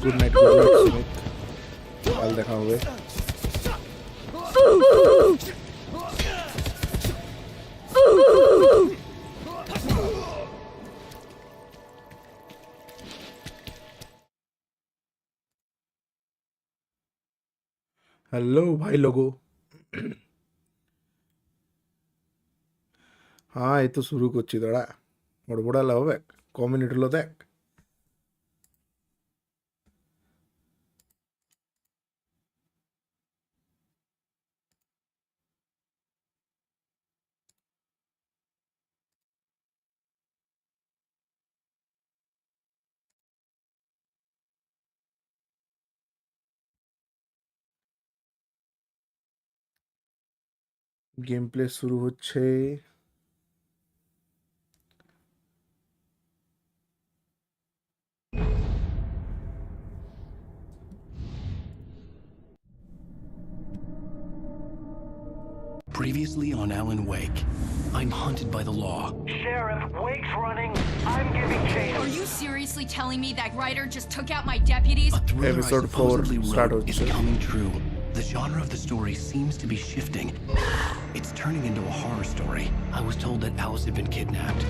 Good night, good luck Sumit, কাল দেখা হবে। हेलो भाई लोगों। हाँ ये तो शुरू করছি দাঁড়া, বড়বড়ালে হবে, ক মিনিট হলো দেখ। গেম প্লে শুরু হচ্ছে। Previously on Alan Wake, I'm hunted by the law. Sheriff, Wake's running. I'm giving chase. Are you seriously telling me that Ryder just took out my deputies? A thriller Episode I supposedly 4 start wrote is হচ্ছে। coming true. The genre of the story seems to be shifting. It's turning into a horror story. I was told that Alice had been kidnapped,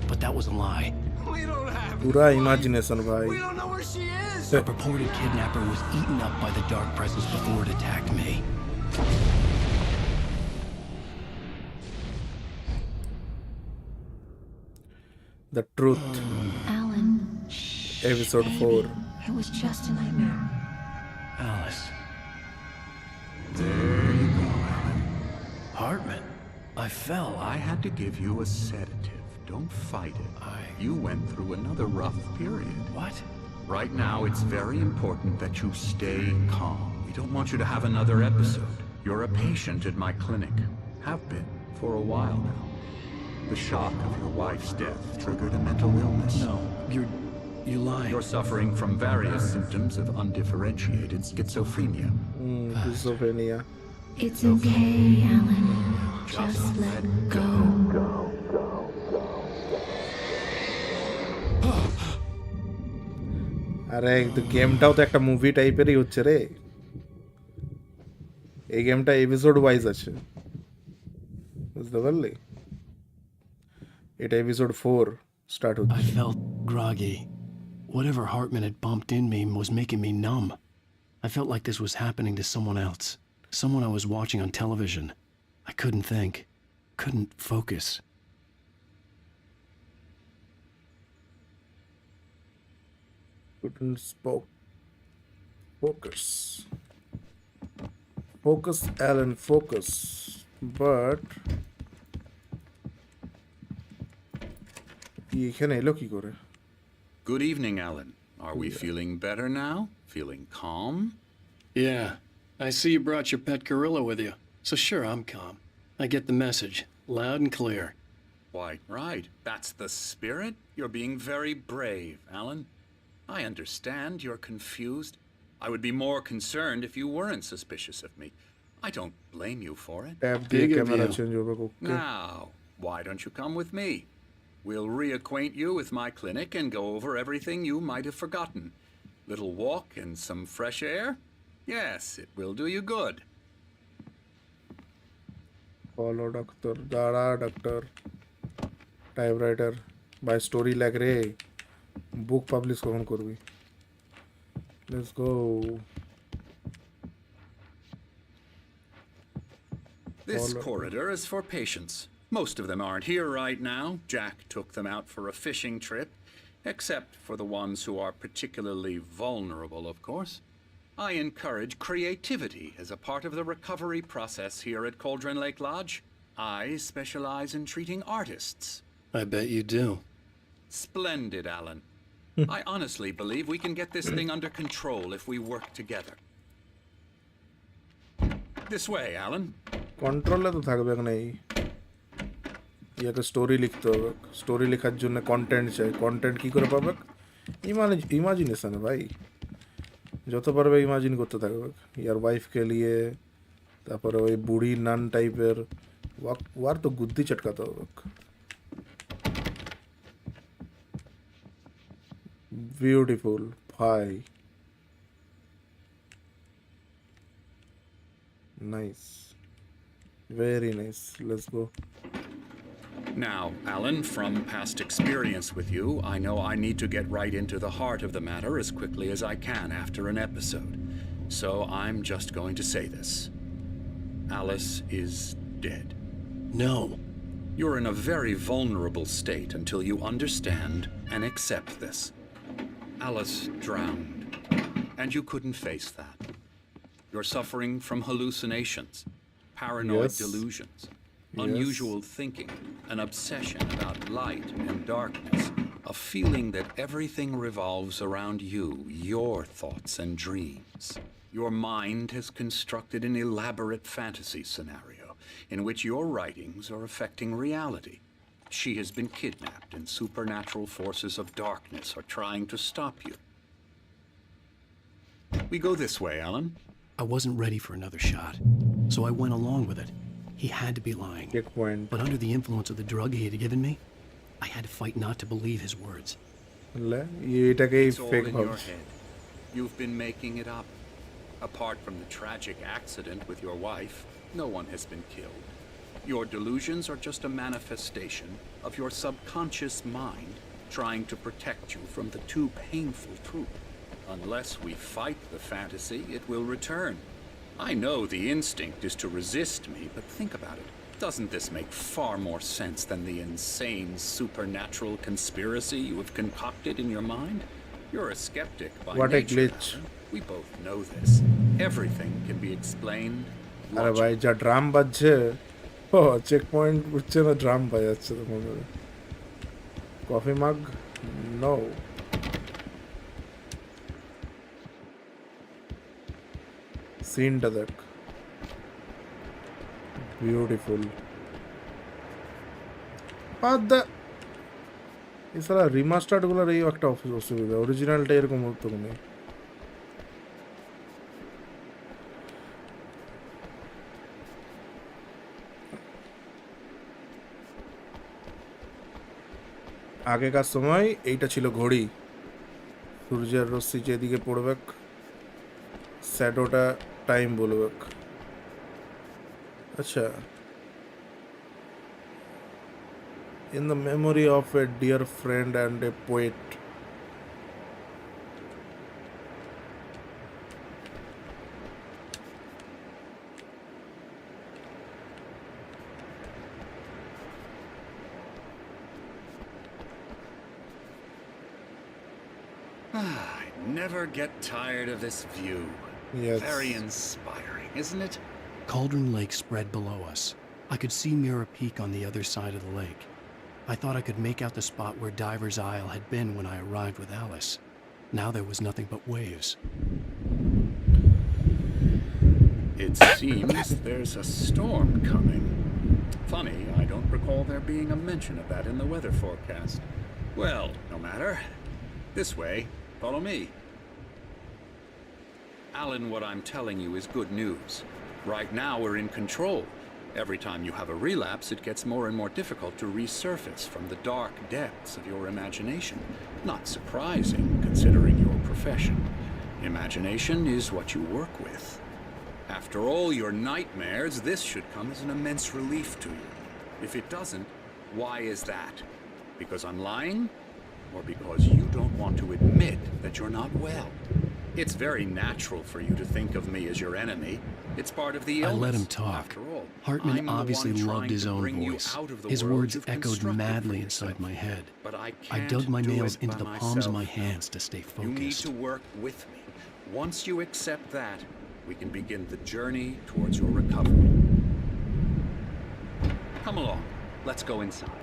but that was a lie. We don't have पूरा imagination भाई। We don't know where she is. The purported kidnapper was eaten up by the dark presence before it attacked me. The truth, Alan. episode 4. It was just a nightmare. Alice. There you go, Alan. Hartman. I fell. I had to give you a sedative. Don't fight it. You went through another rough period. What? Right now, it's very important that you stay calm. We don't want you to have another episode. You're a patient at my clinic. Have been for a while now. The shock of your wife's death triggered a mental illness. No, you lied. You're suffering from various symptoms of undifferentiated schizophrenia. Schizophrenia. It's okay, Alan. Just let go. আরে তো গেমটাও তো একটা movie টাইপেরই হচ্ছে রে। এই গেমটা episode wise আছে, বুঝতে পারলি? এটা এপিসোড 4 স্টার্ট I হচ্ছে। felt groggy. Whatever Hartman had bumped in me was making me numb. I felt like this was happening to someone else. Someone I was watching on television. I couldn't think. Couldn't focus. Couldn't focus. Focus, Alan, focus. But এখানে এলো কি করে? Good evening, Alan. Are we feeling better now? Feeling calm? Yeah. I see you brought your pet gorilla with you. So sure, I'm calm. I get the message, loud and clear. Why, right. That's the spirit. You're being very brave, Alan. I understand you're confused. I would be more concerned if you weren't suspicious of me. I don't blame you for it. Tab দিয়ে Big of camera you. Change হবে ওকে। Now, why don't you come with me? We'll reacquaint you with my clinic and go over everything you might have forgotten. Little walk and some fresh air? Yes, it will do you good. Follow doctor, দাঁড়া doctor, typewriter by story লেখ রে। বুক publish কখন করবি? Let's go. This corridor is for patients. Most of them aren't here right now. Jack took them out for a fishing trip, except for the ones who are particularly vulnerable, of course. I encourage creativity as a part of the recovery process here at Cauldron Lake Lodge. I specialize in treating artists. I bet you do. Splendid, Alan. I honestly believe we can get this thing under control if we work together. This way, Alan. কন্ট্রোলে তো থাকবে না। ইয়াকে story লিখতে হবে। Story লেখার জন্য content চাই। কন্টেন্ট কি করে পাবে? ইমাজিনেশন ভাই, যত পারবে ইমাজিন করতে থাকবে। ইয়ার ওয়াইফকে নিয়ে, তারপরে ওই বুড়ি নান টাইপের ওয়ার তো গুদ্দি চটকাতে হবে। বিউটিফুল ভাই, Nice. Very nice. Let's go. Now, Alan, from past experience with you, I know I need to get right into the heart of the matter as quickly as I can after an episode. So I'm just going to say this. Alice is dead. No. You're in a very vulnerable state until you understand and accept this. Alice drowned, and you couldn't face that. You're suffering from hallucinations, paranoid Yes. delusions, Yes. unusual thinking, an obsession about light and darkness, a feeling that everything revolves around you, your thoughts and dreams. Your mind has constructed an elaborate fantasy scenario in which your writings are affecting reality. She has been kidnapped, and supernatural forces of darkness are trying to stop you. We go this way, Alan. I wasn't ready for another shot, so I went along with it. He had to be lying. Checkpoint. But under the influence of the drug he had given me, I had to fight not to believe his words. এটাকেই It's all fake in your ভাবছি। head. You've been making it up. Apart from the tragic accident with your wife, no one has been killed. Your delusions are just a manifestation of your subconscious mind trying to protect you from the too painful truth. Unless we fight the fantasy, it will return. I know the instinct is to resist me, but think about it. Doesn't this make far more sense than the insane supernatural conspiracy you have concocted in your mind? You're a skeptic by What a nature, glitch. Alan. We both know this. Everything can be explained আরে ভাই logically. যা drum বাজছে, ও check point উঠছে না, drum বাজাচ্ছে তখন। Coffee মাগ no. সিনটা দেখ, বিউটিফুল। এছাড়া রিমাস্টার্ড গুলোর এই একটা অসুবিধা, অরিজিনালটা এরকম হতো না। আগেকার সময় এইটা ছিল ঘড়ি, সূর্যের রশ্মি যেদিকে পড়বে শ্যাডোটা টাইম বলবে। আচ্ছা, in the memory of a dear friend and a poet. I never get tired of this view. Yes. Very inspiring, isn't it? Cauldron Lake spread below us. I could see Mirror Peak on the other side of the lake. I thought I could make out the spot where Diver's Isle had been when I arrived with Alice. Now there was nothing but waves. It seems there's a storm coming. Funny, I don't recall there being a mention of that in the weather forecast. Well, no matter. This way. Follow me. Alan, what I'm telling you is good news. Right now we're in control. Every time you have a relapse, it gets more and more difficult to resurface from the dark depths of your imagination. Not surprising, considering your profession. Imagination is what you work with. After all your nightmares, this should come as an immense relief to you. If it doesn't, why is that? Because I'm lying? Or because you don't want to admit that you're not well? It's very natural for you to think of me as your enemy. It's part of the illness. I let him talk. After all, Hartman I'm the obviously one loved trying his to own bring you voice. out of the His world words you've echoed constructed for madly yourself. inside my head. But I I can't dug my do nails it into by the palms of myself. my hands to stay You need focused. to work with me. Once you accept that, we can begin the journey towards your recovery. Come along. Let's go inside.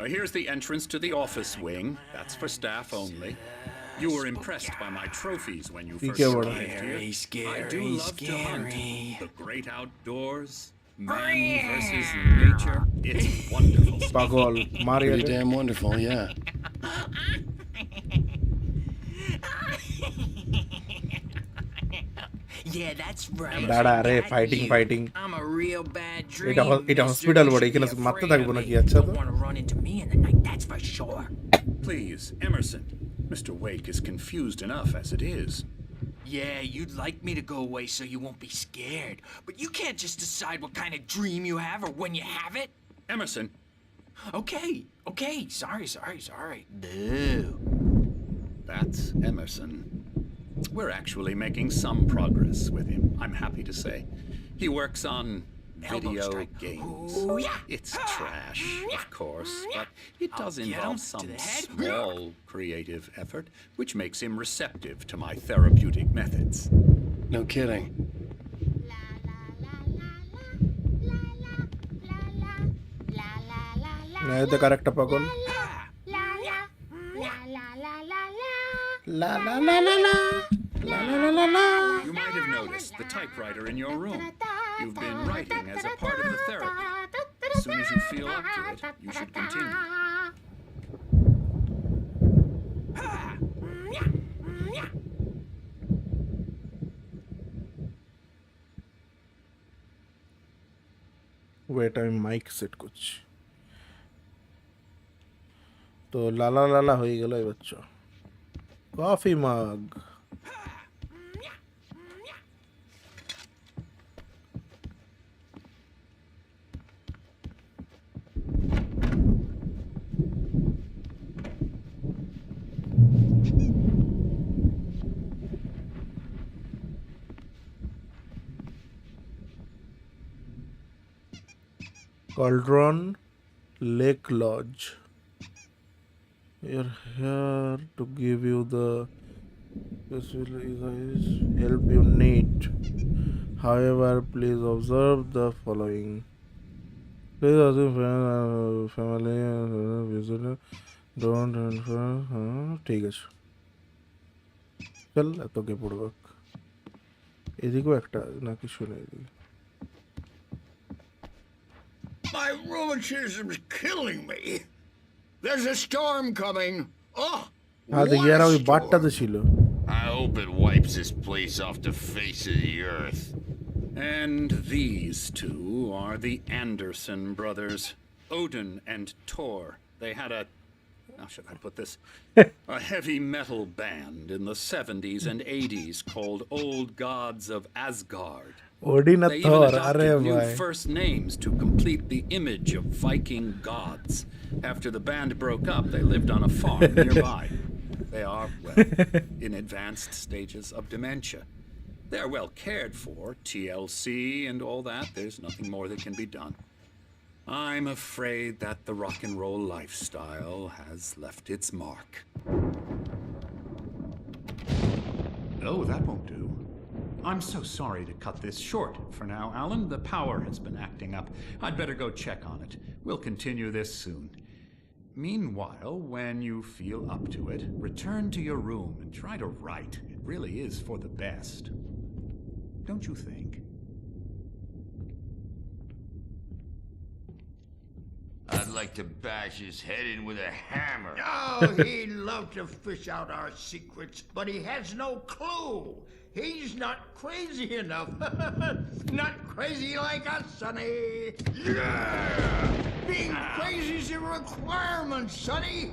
Here's the entrance to the office wing. That's for staff only. You were impressed by my trophies when you first Scary, arrived here. I do love to hunt. The great outdoors, man versus nature. It's wonderful. পাগল মারিয়া Pretty damn wonderful, yeah. Yeah, that's right. দাঁড়া রে, Got fighting you. Fighting. I'm a real bad dream. এটা mister. Hospital You বটে, should এখানে be মারতে afraid থাকবো of নাকি? me. আচ্ছা তো Don't want to run into me in the night, that's for sure. Please, Emerson, Mr. Wake is confused enough as it is. Yeah, you'd like me to go away so you won't be scared. But you can't just decide what kind of dream you have or when you have it. Emerson, Okay. Sorry. Boo. that's Emerson. We're actually making some progress with him, I'm happy to say. He works on Elbow video strike. games. Ooh, yeah. It's trash, of course, but it does I'll get him involve to some the head. small creative effort, which makes him receptive to my therapeutic methods. No kidding. না এতে কারেক্টটা পাগল লা লা লা লা লা লা লা লা লা লা You might have noticed the typewriter in your room. You've been writing as a part of the therapy. As soon as you feel up to it, you should continue. Wait আমি মাইক সেট করছি তো লালা লালা হয়ে গেল এবার চ coffee মাগ Cauldron Lake Lodge. We're here to give you the help you need. However, please observe the following. Please assume family visitor don't ঠিক আছে চল এতকে পড়ব এদিকেও একটা নাকি শুনে এদিকে My rheumatism's killing me. There's a storm coming. Oh, হ্যাঁ দেখি আর ওই বাটটাতে ছিল I hope it wipes this place off the face of the earth. And these two are the Anderson brothers, Odin and Tor. They had how should I put this? A heavy metal band in the 70s and 80s called Old Gods of Asgard. Odin আর They Thor even আরে adopted new ভাই first names to complete the image of Viking gods. After the band broke up, they lived on a farm nearby. They are, well, in advanced stages of dementia. They're well cared for, TLC and all that. There's nothing more that can be done. I'm afraid that the rock and roll lifestyle has left its mark. Oh, that won't do. I'm so sorry to cut this short for now, Alan. The power has been acting up. I'd better go check on it. We'll continue this soon. Meanwhile, when you feel up to it, return to your room and try to write. It really is for the best. Don't you think? I'd like to bash his head in with a hammer. Oh, he'd love to fish out our secrets, but he has no clue. He's not crazy enough. Not crazy like us, Sonny. Yeah! Being crazy's a requirement, Sonny.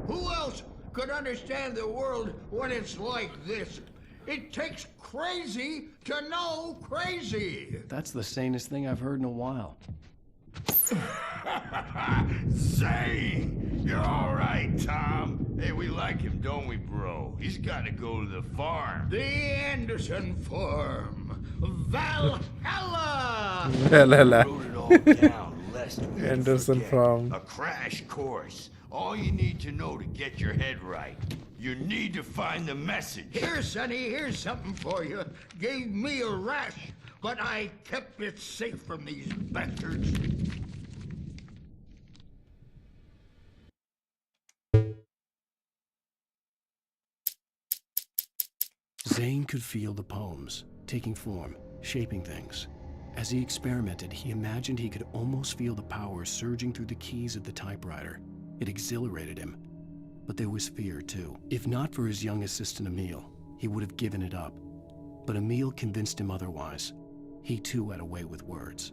Who else could understand the world when it's like this? It takes crazy to know crazy. That's the sanest thing I've heard in a while. Zane! You're all right, Tom. Hey, we like him, don't we, bro? He's got to go to the farm. The Anderson Farm. Valhalla! Valhalla. Wrote it all down, lest we Anderson forget. Farm. A crash course. All you need to know to get your head right. You need to find the message. Here, Sonny, here's something for you. Gave me a rash, but I kept it safe from these bastards. Zane could feel the poems, taking form, shaping things. As he experimented, he imagined he could almost feel the power surging through the keys of the typewriter. It exhilarated him. But there was fear, too. If not for his young assistant Emil, he would have given it up. But Emil convinced him otherwise. He too had a way with words.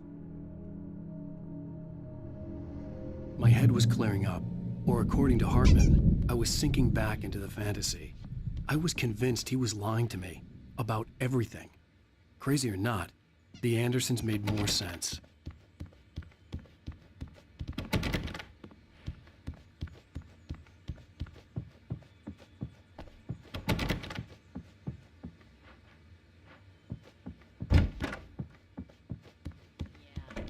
My head was clearing up, or according to Hartman, I was sinking back into the fantasy. I was convinced he was lying to me about everything. Crazy or not, the Andersons made more sense.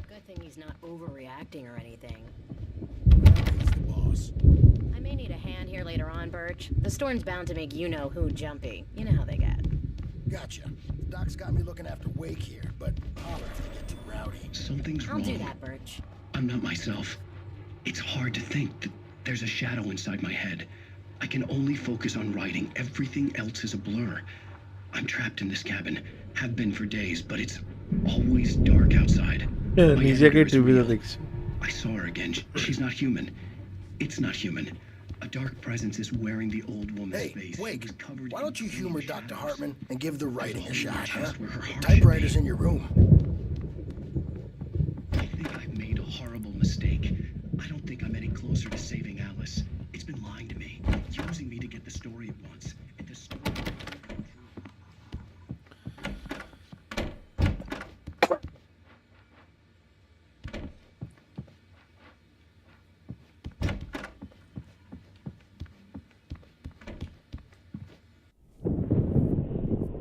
Good thing he's not overreacting or anything. He's the boss. I may need a hand here later on, Birch. The storm's bound to make you-know-who jumpy. You know how they get. Gotcha. Doc's got me looking after Wake here, but holler if they get too rowdy. Something's I'll wrong. do that, Birch. I'm not myself. It's hard to think that there's a shadow inside my head. I can only focus on writing. Everything else is a blur. I'm trapped in this cabin. Have been for days, but it's always dark outside. My editor is real. I saw her again. She's not human. It's not human. A dark presence is wearing the old woman's face. Hey, Wake, why don't you humor Dr. Hartman and give the writing a shot, huh? Just where her heart Typewriter's in your room. I think I've made a horrible mistake. I don't think I'm any closer to saving Alice. It's been lying to me, using me to get the story it wants. And the story won't come true.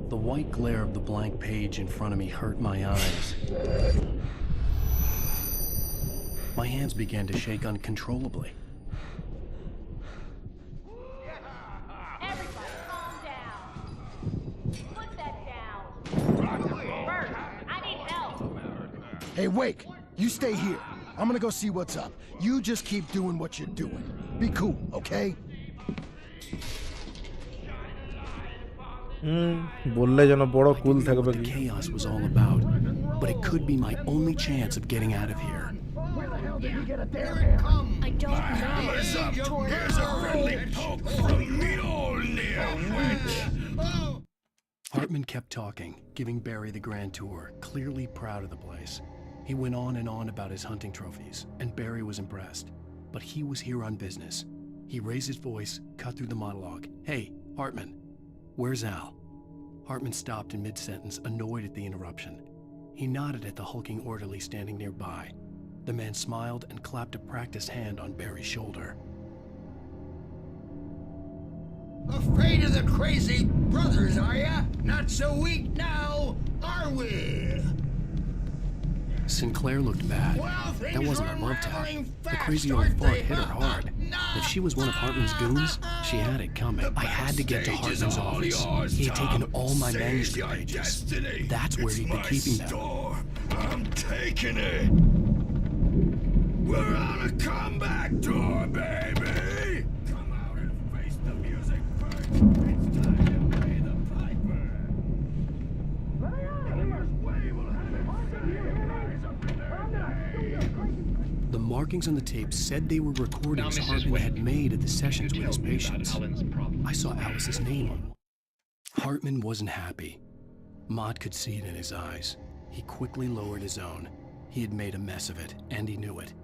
The white glare of the blank page in front of me hurt my eyes. My hands began to shake uncontrollably. Everybody, calm down. Put that down. Bert, I need help. Hey, Wake, you stay here. I'm gonna go see what's up. You just keep doing what you're doing. Be cool, okay? বললে যেন বড় কুল I knew থাকবে what the chaos was all about, but it could be my only chance of getting out of here. I don't know. Here's a friendly poke from the old near-witch. Hartman kept talking, giving Barry the grand tour, clearly proud of the place. He went on and on about his hunting trophies, and Barry was impressed. But he was here on business. He raised his voice, cut through the monologue. Hey, Hartman, where's Al? Hartman stopped in mid-sentence, annoyed at the interruption. He nodded at the hulking orderly standing nearby. The man smiled and clapped a practiced hand on Barry's shoulder. Afraid of the crazy brothers, are ya? Not so weak now, are we? Sinclair looked bad. Well, That wasn't a love tap. The crazy old fart hit her hard. If she was one of Hartman's goons, she had it coming. I had to get to Hartman's office. He had taken all my manuscript pages. That's where he'd been keeping them. I'm taking it. We're on a comeback tour, baby. Come out and face the music first. It's time to pay the piper. The markings on the tape said they were recordings Hartman had made at the sessions with his patients. I saw Alice's name on one. Hartman wasn't happy. Mott could see it in his eyes. He quickly lowered his own. He had made a mess of it, and he knew it.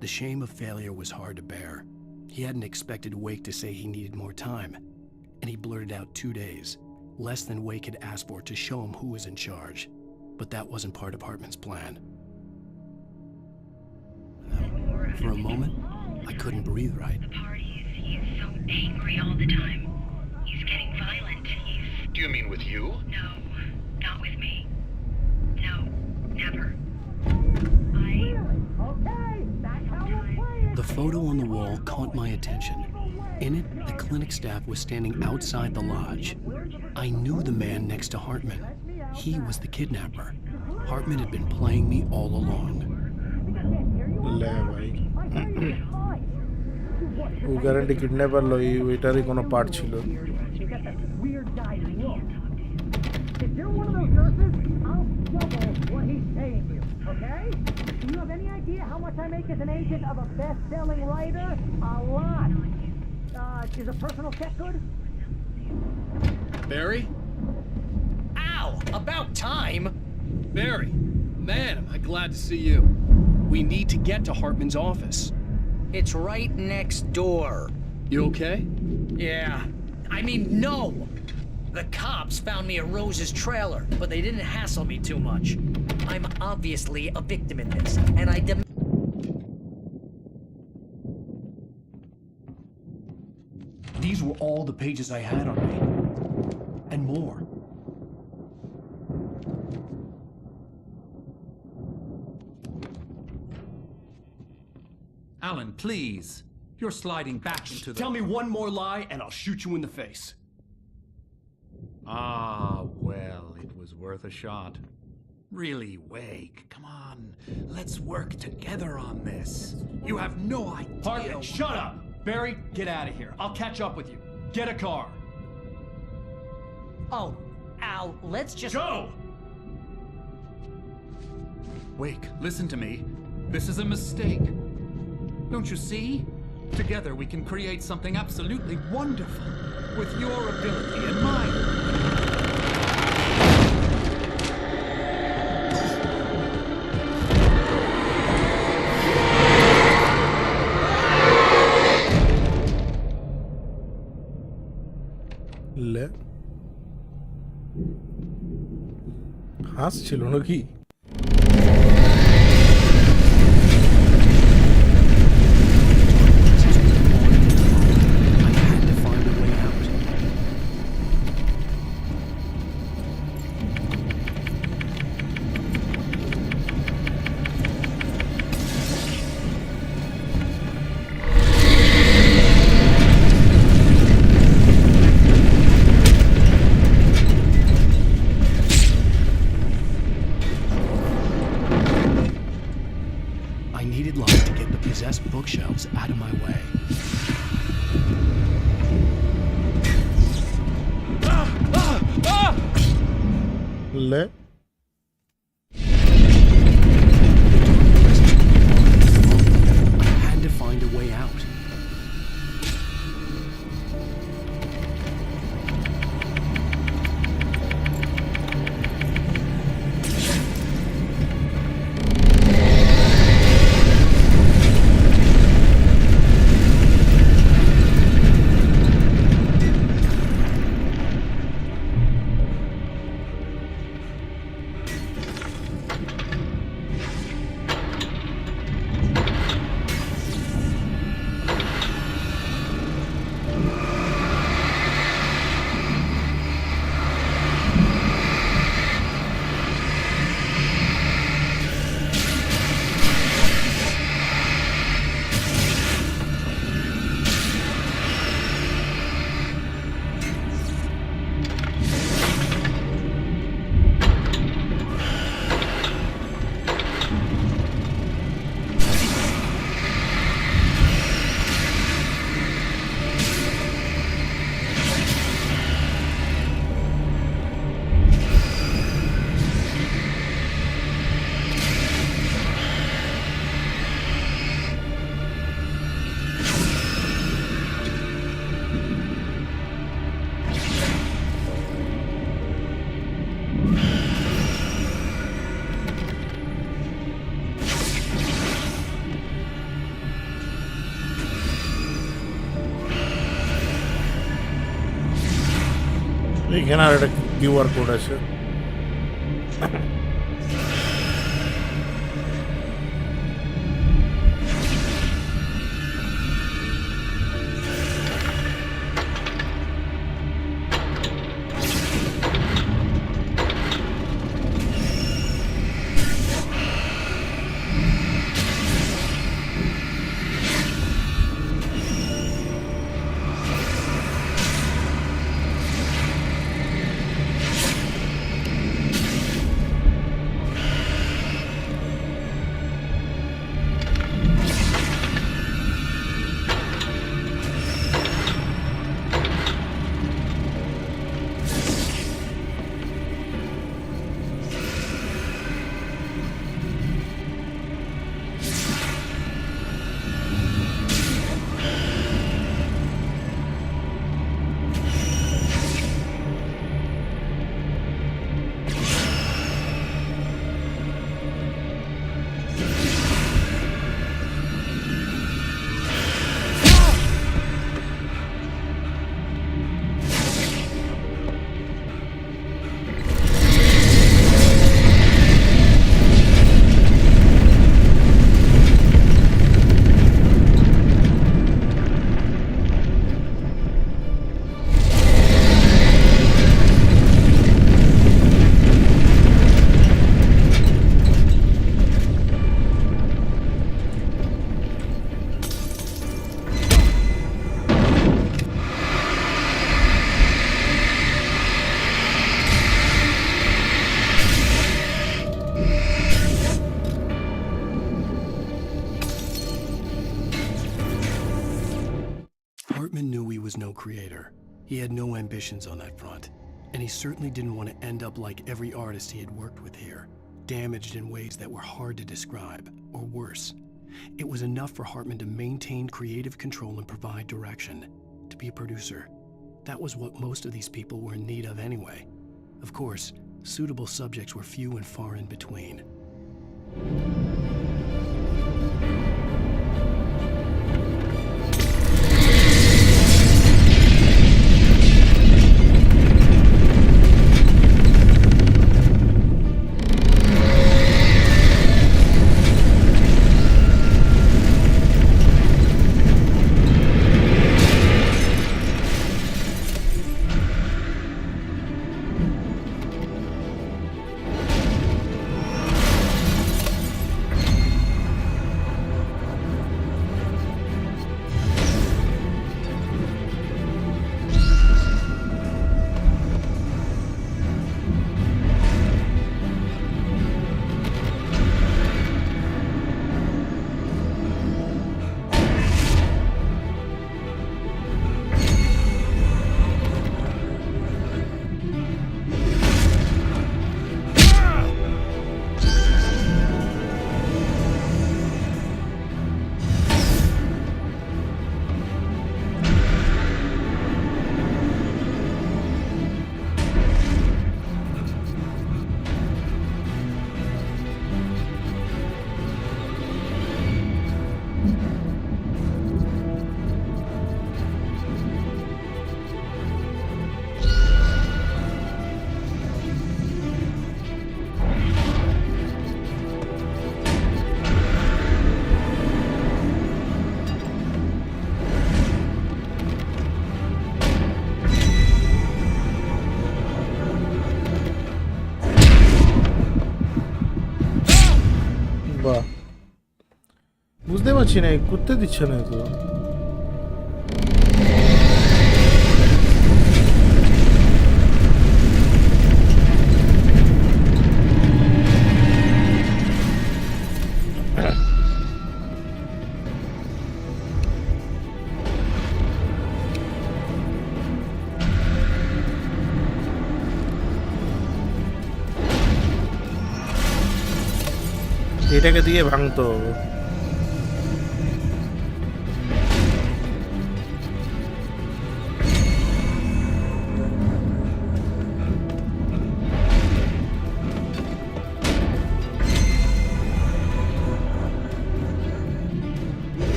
The shame of failure was hard to bear. He hadn't expected Wake to say he needed more time, and he blurted out 2 days, less than Wake had asked for to show him who was in charge. But that wasn't part of Hartman's plan. For a moment, I couldn't breathe right. The parties, he's so angry all the time. He's getting violent. Do you mean with you? No, not with me. No, never. The photo on the wall caught my attention. In it, the clinic staff was standing outside the lodge. I knew the man next to Hartman. He was the kidnapper. Hartman had been playing me all along. O guarantee kidnapper লই ওইটারই কোনো part ছিল If you're one of those nurses, I'll double what he's paying you, okay? Do you have any idea how much I make as an agent of a best-selling writer? A lot. Is a personal check good? Barry? Ow! About time! Barry, man, am I glad to see you. We need to get to Hartman's office. It's right next door. You okay? Yeah. I mean, no! The cops found me at Rose's trailer, but they didn't hassle me too much. I'm obviously a victim in this, and I demand. These were all the pages I had on me. And more. Alan, please. You're sliding back into the... Tell me one more lie and I'll shoot you in the face. Ah, well, it was worth a shot. Really, Wake, come on. Let's work together on this. You have no idea... Hartman, shut up! Barry, get out of here. I'll catch up with you. Get a car. Oh, Al, let's just... Go! Wake, listen to me. This is a mistake. Don't you see? Together we can create something absolutely wonderful. With your ability and mine. লে হাসছিল নাকি? Bookshelves out of my way. লে I had to find a way out. এখানে আর একটা QR code আছে। creator. He had no ambitions on that front, and he certainly didn't want to end up like every artist he had worked with here, damaged in ways that were hard to describe, or worse. It was enough for Hartman to maintain creative control and provide direction, to be a producer. That was what most of these people were in need of anyway. Of course, suitable subjects were few and far in between. বাহ, বুঝতে পারছি না করতে দিচ্ছে না তো। এটাকে দিয়ে ভাঙতো হবে।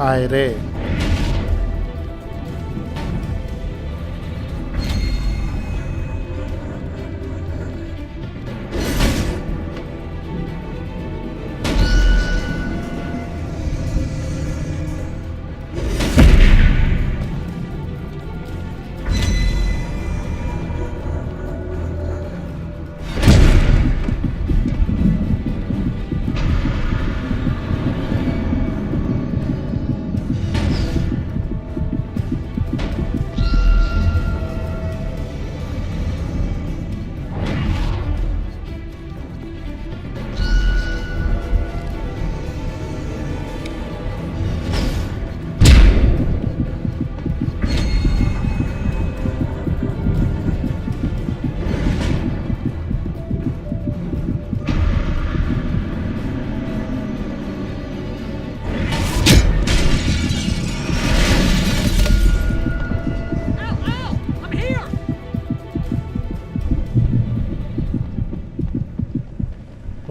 আয় রে,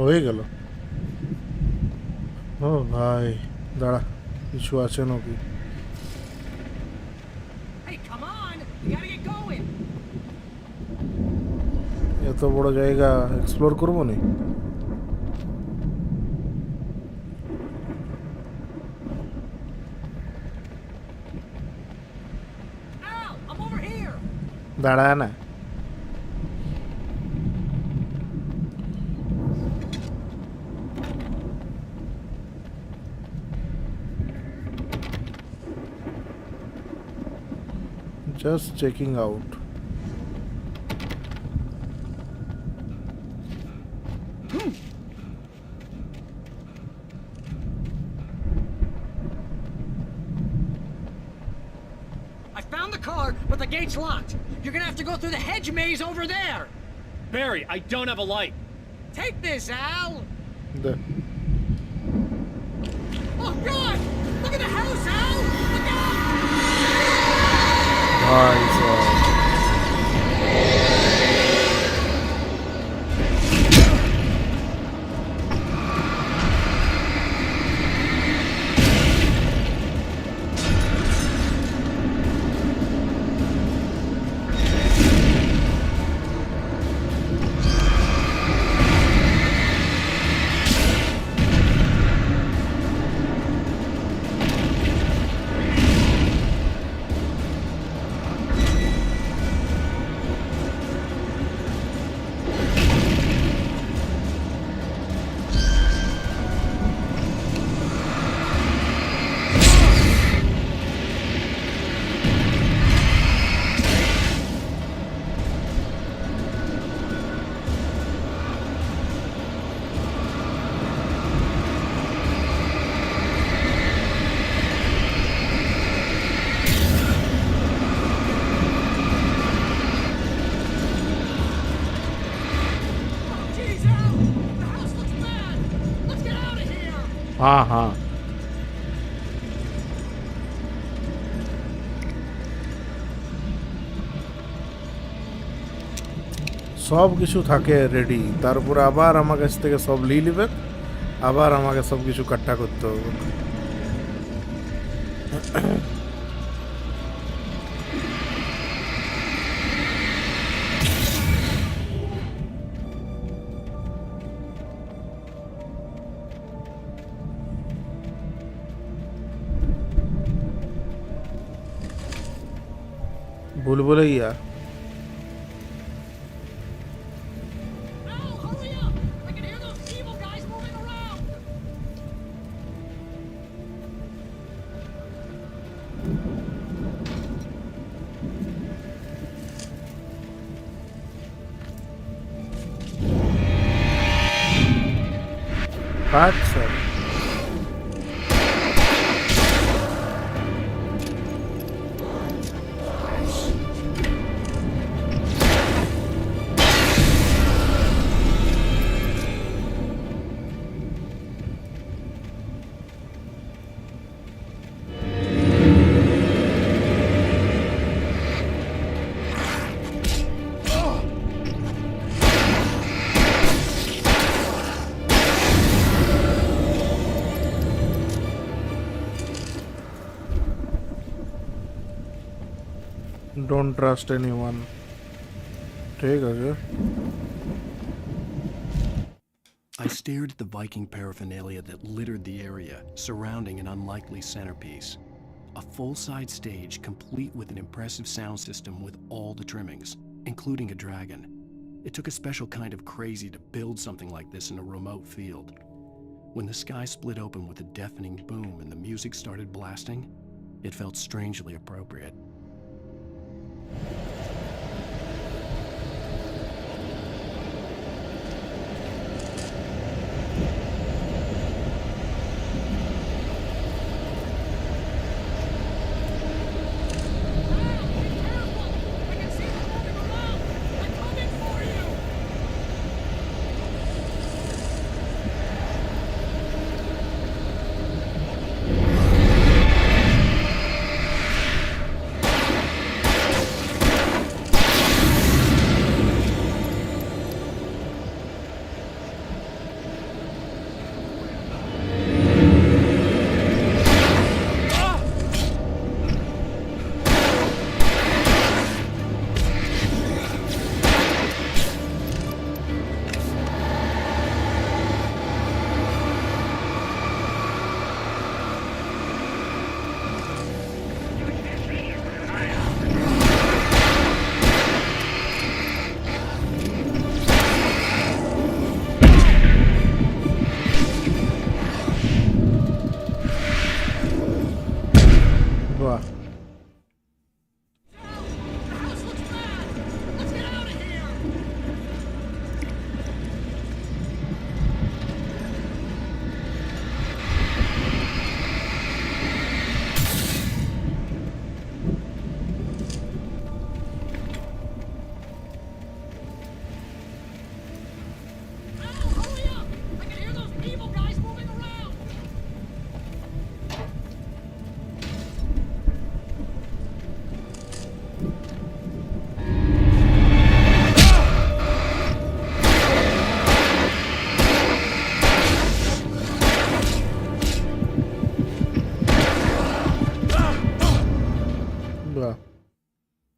হয়ে গেল। ও ভাই দাঁড়া, কিছু আছে নাকি? এত বড় জায়গা এক্সপ্লোর করবো না? দাঁড়া না, Just checking out. I found the car, but the gate's locked. You're gonna have to go through the hedge maze over there. Barry, I don't have a light. Take this, Al. The Oh, God! Look at the house, Al! Look out! nice. Jeez, Al! The house looks bad! Let's get out of here! हाँ সব কিছু থাকে ready, তারপর আবার আমার কাছ থেকে সব নিয়ে নেবে, আবার আমাকে সব কিছু কাট্টা করতে হবে। बुलबुलैया Al, hurry up! I can hear those evil guys moving around! काट सर। Don't trust anyone. ठीक है। I stared at the Viking paraphernalia that littered the area, surrounding an unlikely centerpiece. A full-size stage complete with an impressive sound system with all the trimmings, including a dragon. It took a special kind of crazy to build something like this in a remote field. When the sky split open with a deafening boom and the music started blasting, it felt strangely appropriate.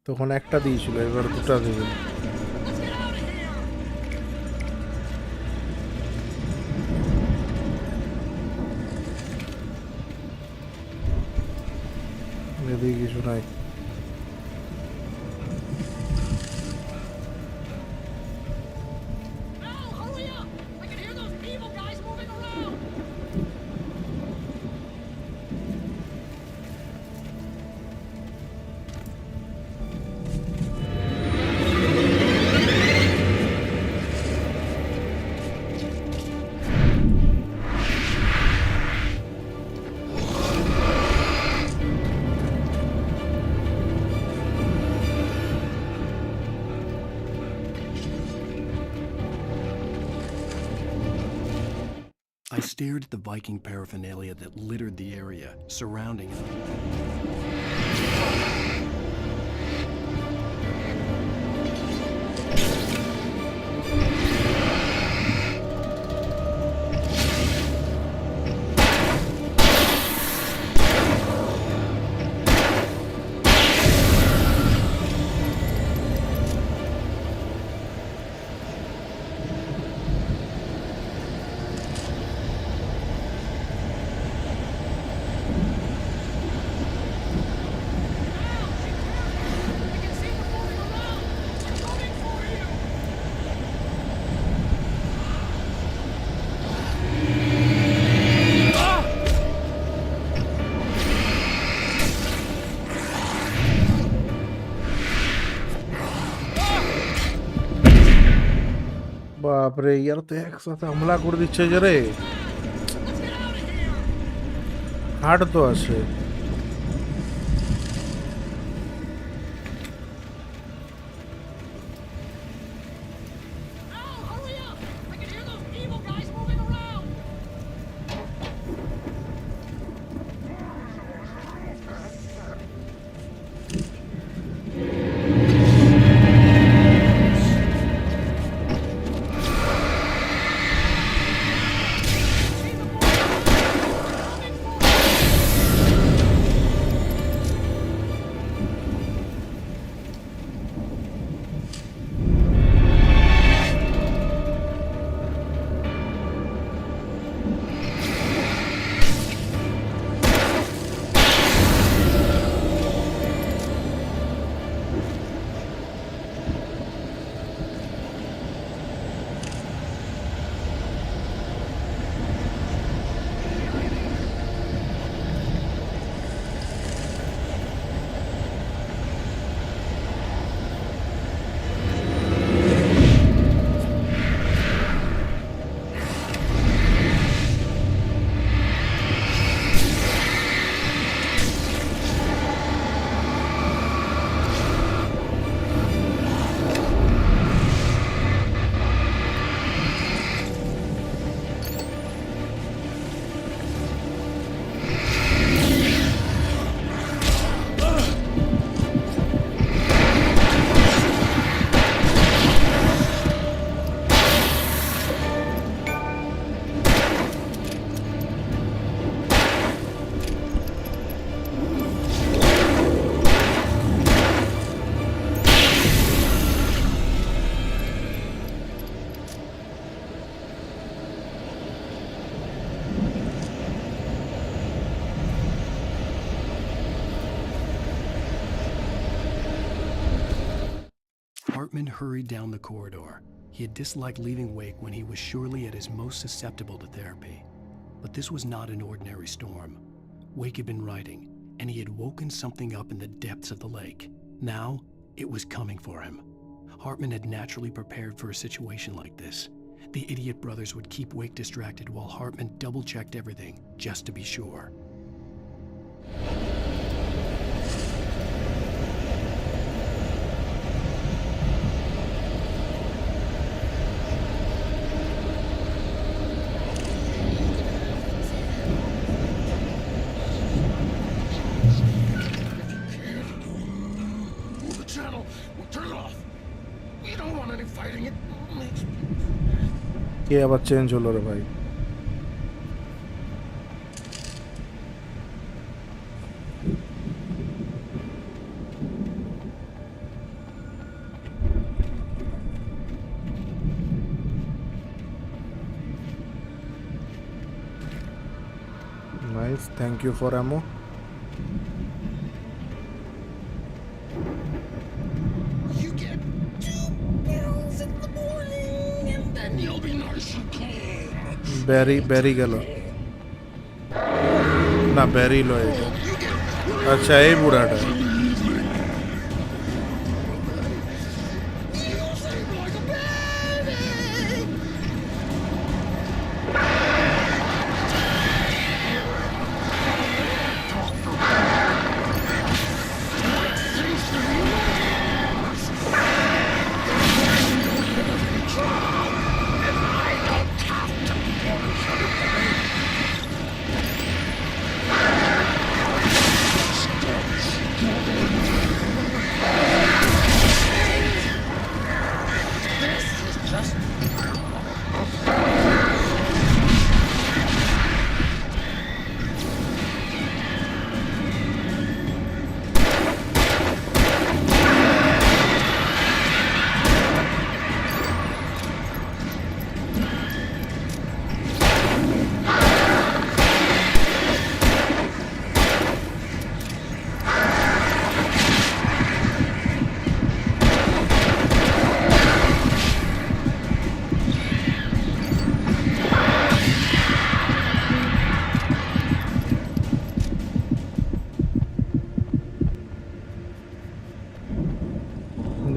তখন একটা দিয়েছিল, এবার দুটা দেবে। এদিকে কিছু নাই। I stared at the Viking paraphernalia that littered the area surrounding it. বাপরে, ইয়ার তো একসাথে হামলা করে দিচ্ছে যে রে। হার্ড তো আছে। Hartman hurried down the corridor. He had disliked leaving Wake when he was surely at his most susceptible to therapy. But this was not an ordinary storm. Wake had been writing, and he had woken something up in the depths of the lake. Now, it was coming for him. Hartman had naturally prepared for a situation like this. The idiot brothers would keep Wake distracted while Hartman double-checked everything, just to be sure. কে আবার change হলো রে ভাই? Thank you for ammo. You get 2 pills in the morning, and then you'll be nice and calm. Barry গেল না, Barry লয় এটা। আচ্ছা এই বুড়াটা।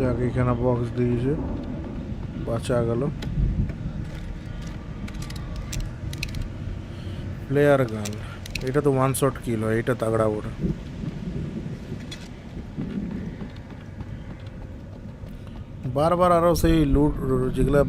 যাক এখানে বক্স দিয়েছে, বাঁচা গেল। প্লেয়ার গান, এটা তো 1 শট কিল হয়, এটা তাগড়া ওটা। বারবার আরো সেই লুট যেগুলা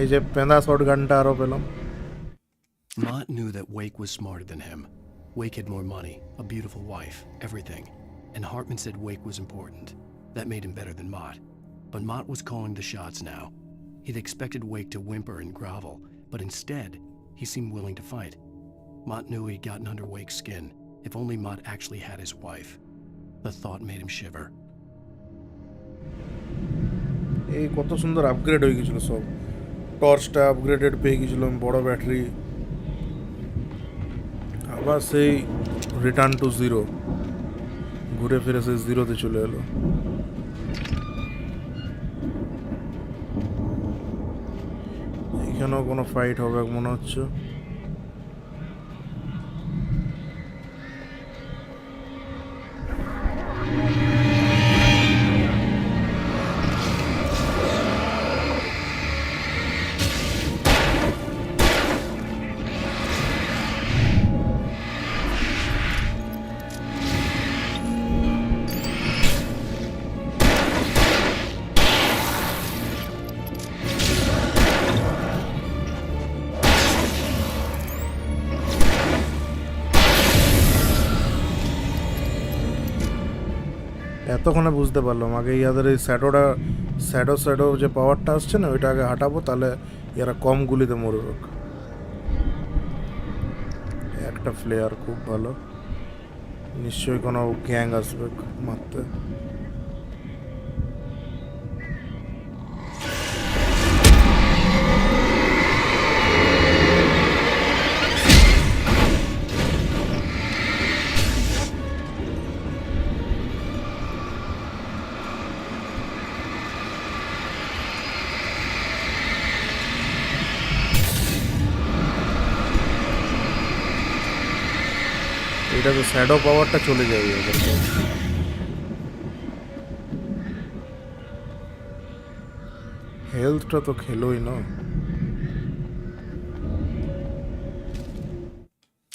এই যে পেঁদা শট গানটা আরো পেলাম। Mott knew that Wake was smarter than him. Wake had more money, a beautiful wife, everything. And Hartman said Wake was important. That made him better than Mott. But Mott was calling the shots now. He'd expected Wake to whimper and grovel, but instead, he seemed willing to fight. Mott knew he'd gotten under Wake's skin. If only Mott actually had his wife. The thought made him shiver. এই কত সুন্দর upgrade হয়ে গেছিল সব। টর্চটা upgraded পেয়ে গেছিলাম, বড় battery. আবার সেই রিটার্ন টু জিরো, ঘুরে ফিরে সেই জিরোতে চলে এলো। এখানেও কোনো ফাইট হবে মনে হচ্ছে। এতক্ষণে বুঝতে পারলাম, আগে ইয়াদের এই শ্যাডো যে পাওয়ারটা আসছে না, ওইটা আগে হাঁটাবো, তাহলে এরা কম গুলিতে মরবে। একটা ফ্লেয়ার খুব ভালো, নিশ্চয়ই কোনো গ্যাং আসবে মারতে। এটা তো শ্যাডো পাওয়ারটা চলে যাবে ওদের। হেলথটা তো খেলোই না।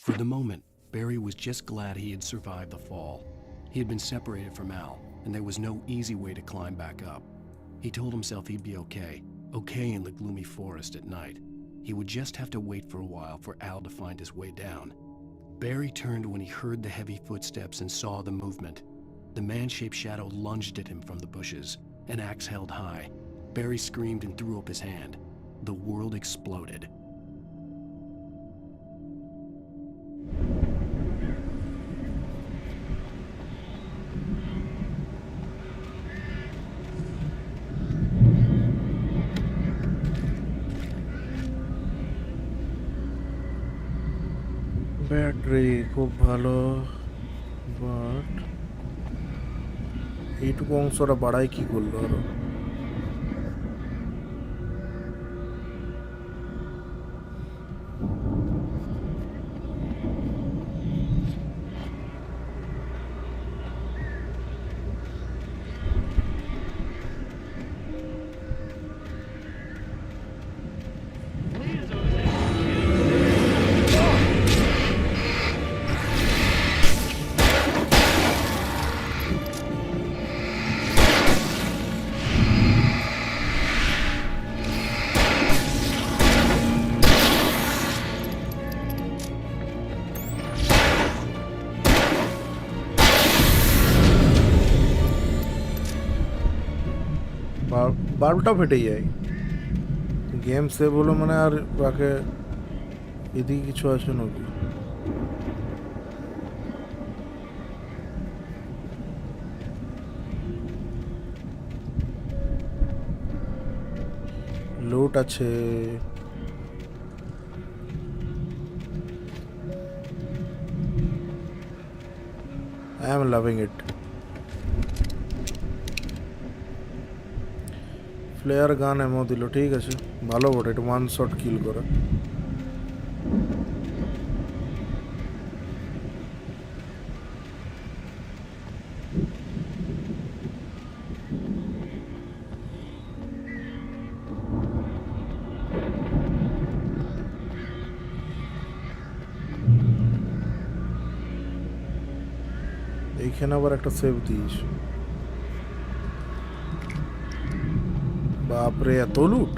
For the moment, Barry was just glad he had survived the fall. He had been separated from Al, and there was no easy way to climb back up. He told himself he'd be okay in the gloomy forest at night. He would just have to wait for a while for Al to find his way down. Barry turned when he heard the heavy footsteps and saw the movement. The man-shaped shadow lunged at him from the bushes, an axe held high. Barry screamed and threw up his hand. The world exploded. Battery খুব ভালো, but এইটুকু অংশটা বাড়াই কি করলো আরো? বাল্বটা ফেটে যায়। গেম সেভ হলো মানে আর বাকি এদিকে কিছু আছে নাকি? লুট আছে, I am loving it. Flare gun এমন দিল, ঠিক আছে, ভালো বটে, এটা ওয়ান শট কিল করে। এইখানে আবার একটা সেভ দিস। বাপরে, এত লুট!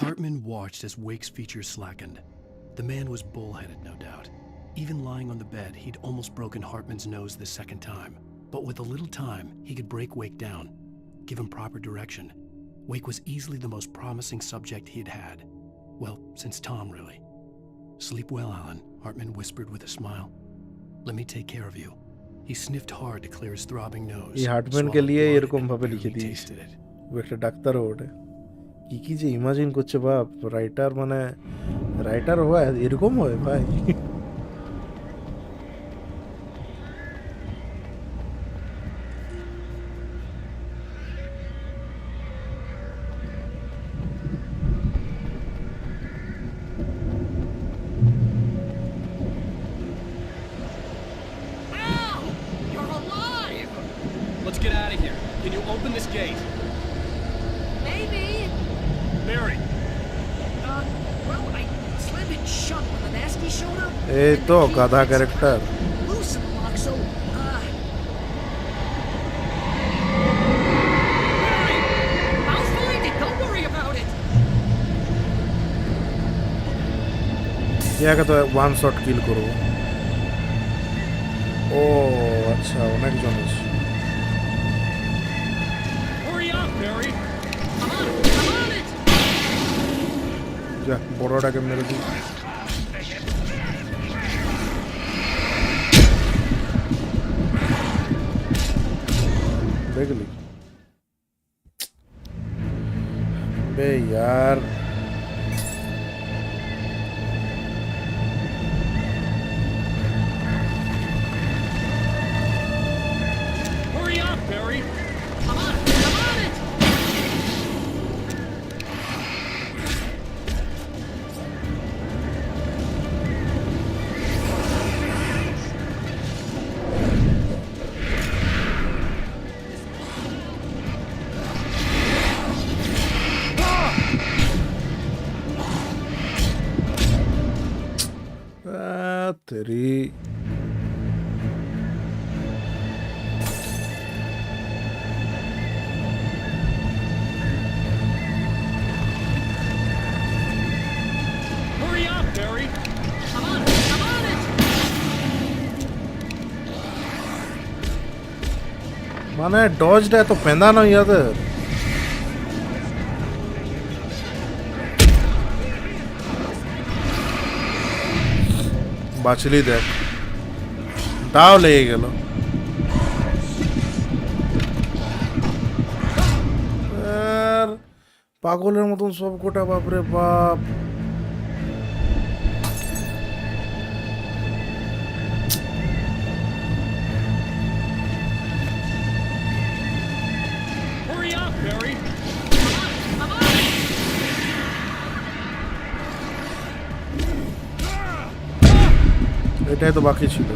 Hartman watched as Wake's features slackened. The man was bullheaded, no doubt. Even lying on the bed, he'd almost broken Hartman's nose the second time. But with a little time, he could break Wake down, give him proper direction. Wake was easily the most promising subject he'd had. Well, since Tom, really. Sleep well, Alan, Hartman whispered with a smile. Let me take care of you. He sniffed hard to clear his throbbing nose. এই হার্টম্যান কে লিয়ে এরকম ভাবে লিখে দিয়েছে। ও একটা ডাক্তারও ওঠে। কি কি যে ইমাজিন করছে বাপ, রাইটার মানে রাইটার হয় এরকম হয় ভাই। Let's get out of here. Can you open this gate? Maybe. Barry. Well, I slammed it shut when the nasty showed up. এই তো গাধা character. Loosen the lock, so, Barry! I'll find it. Don't worry about it. ইয়াকে তো one shot কিল করবো। ও আচ্ছা, অনেকজন আছে। Hurry up, Barry. I'm on it. যা, বড়টাকে মেরে দিই। দেখলি বে यार, तेरी Hurry up, Barry! I'm on it! I'm on it! মানে ডজটা এত পেঁদা নয় ইয়াদের। বাঁচলি দেখ, তাও লেগে গেল। আর পাগলের মতন সব কোটা, বাপরে বাপ। Hurry up, Barry! I'm on it! এটাই তো বাকি ছিল।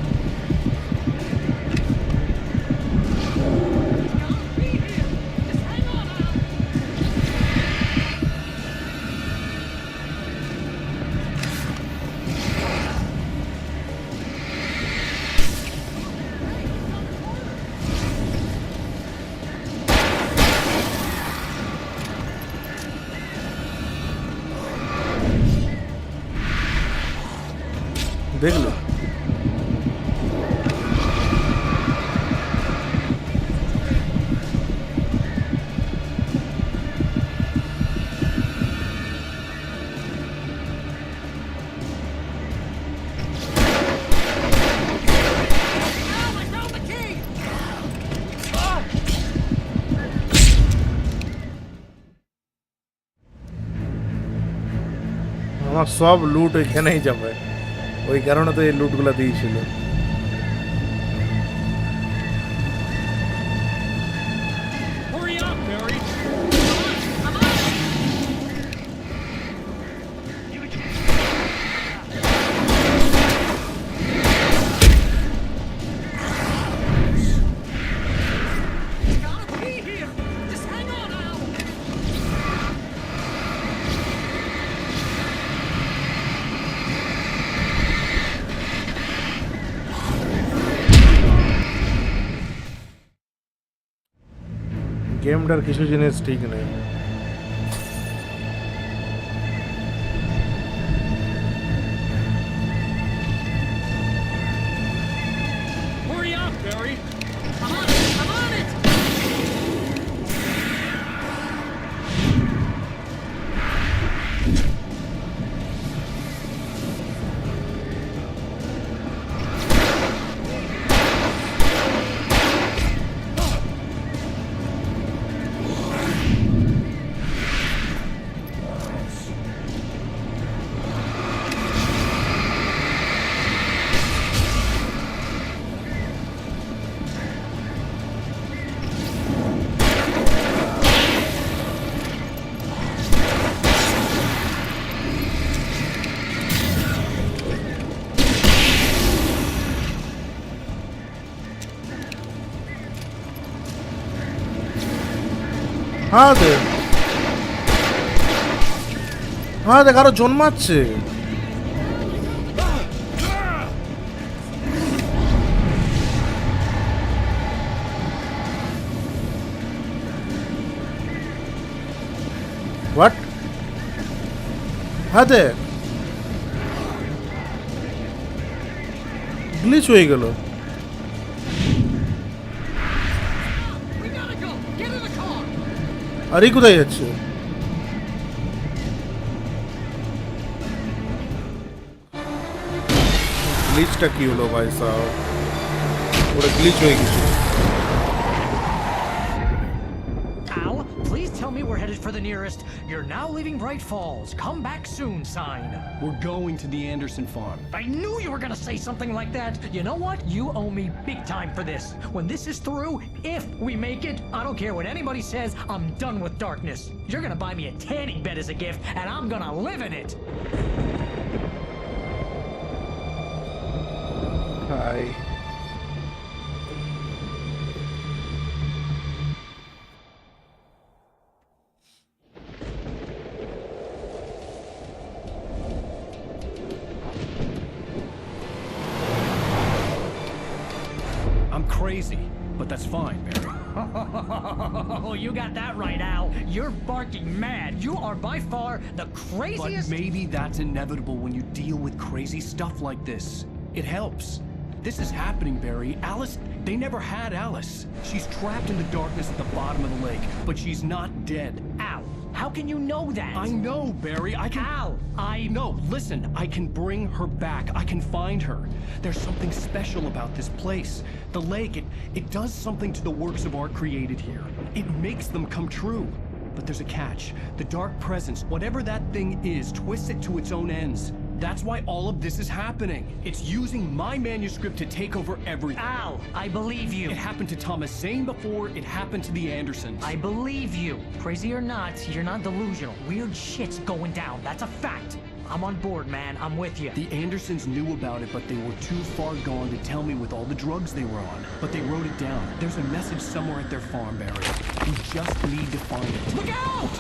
দেখলো আমার সব লুট ওইখানেই যাবে, ওই কারণে তো এই লুটগুলো দিয়েছিল। Hurry up, Barry! I'm on it! Gotta be here! Just hang on now! গেমটার কিছু জিনিস ঠিক নেই। Hurry up, Barry! I'm on it! I'm on it! হ্যাঁ দেখ, হ্যাঁ দেখ আরো জন্মাচ্ছে। হোয়াট? হ্যাঁ দেখ, গ্লিচ হয়ে গেল। We gotta go! Get in the car! আর এই কোথায় যাচ্ছে? গ্লিচটা কি হলো ভাই সাহেব? ওটা গ্লিচ হয়ে গেছে। Al, please tell me we're headed for the nearest "You're now leaving Bright Falls. Come back soon" sign. We're going to the Anderson farm. I knew you were gonna say something like that. You know what? You owe me big time for this. When this is through, if we make it, I don't care what anybody says, I'm done with darkness. You're gonna buy me a tanning bed as a gift, and I'm gonna live in it. Hi, crazy, but that's fine, Barry. Oh, you got that right, Al. You're barking mad. You are by far the But craziest. maybe that's inevitable when you deal with crazy stuff like this. It helps. This is happening, Barry. Alice, they never had Alice. She's trapped in the darkness at the bottom of the lake, but she's not dead. Al, how can you know that? I know, Barry. I can... Al, No, listen. I can bring her back. I can find her. There's something special about this place. The lake, it does something to the works of art created here. It makes them come true. But there's a catch. The dark presence, whatever that thing is, twists it to its own ends. That's why all of this is happening. It's using my manuscript to take over everything. Al, I believe you. It happened to Thomas Zane before, it happened to the Andersons. I believe you. Crazy or not, you're not delusional. Weird shit's going down. That's a fact. I'm on board, man. I'm with you. The Andersons knew about it, but they were too far gone to tell me with all the drugs they were on. But they wrote it down. There's a message somewhere at their farm, Barry. We just need to find it. Look out!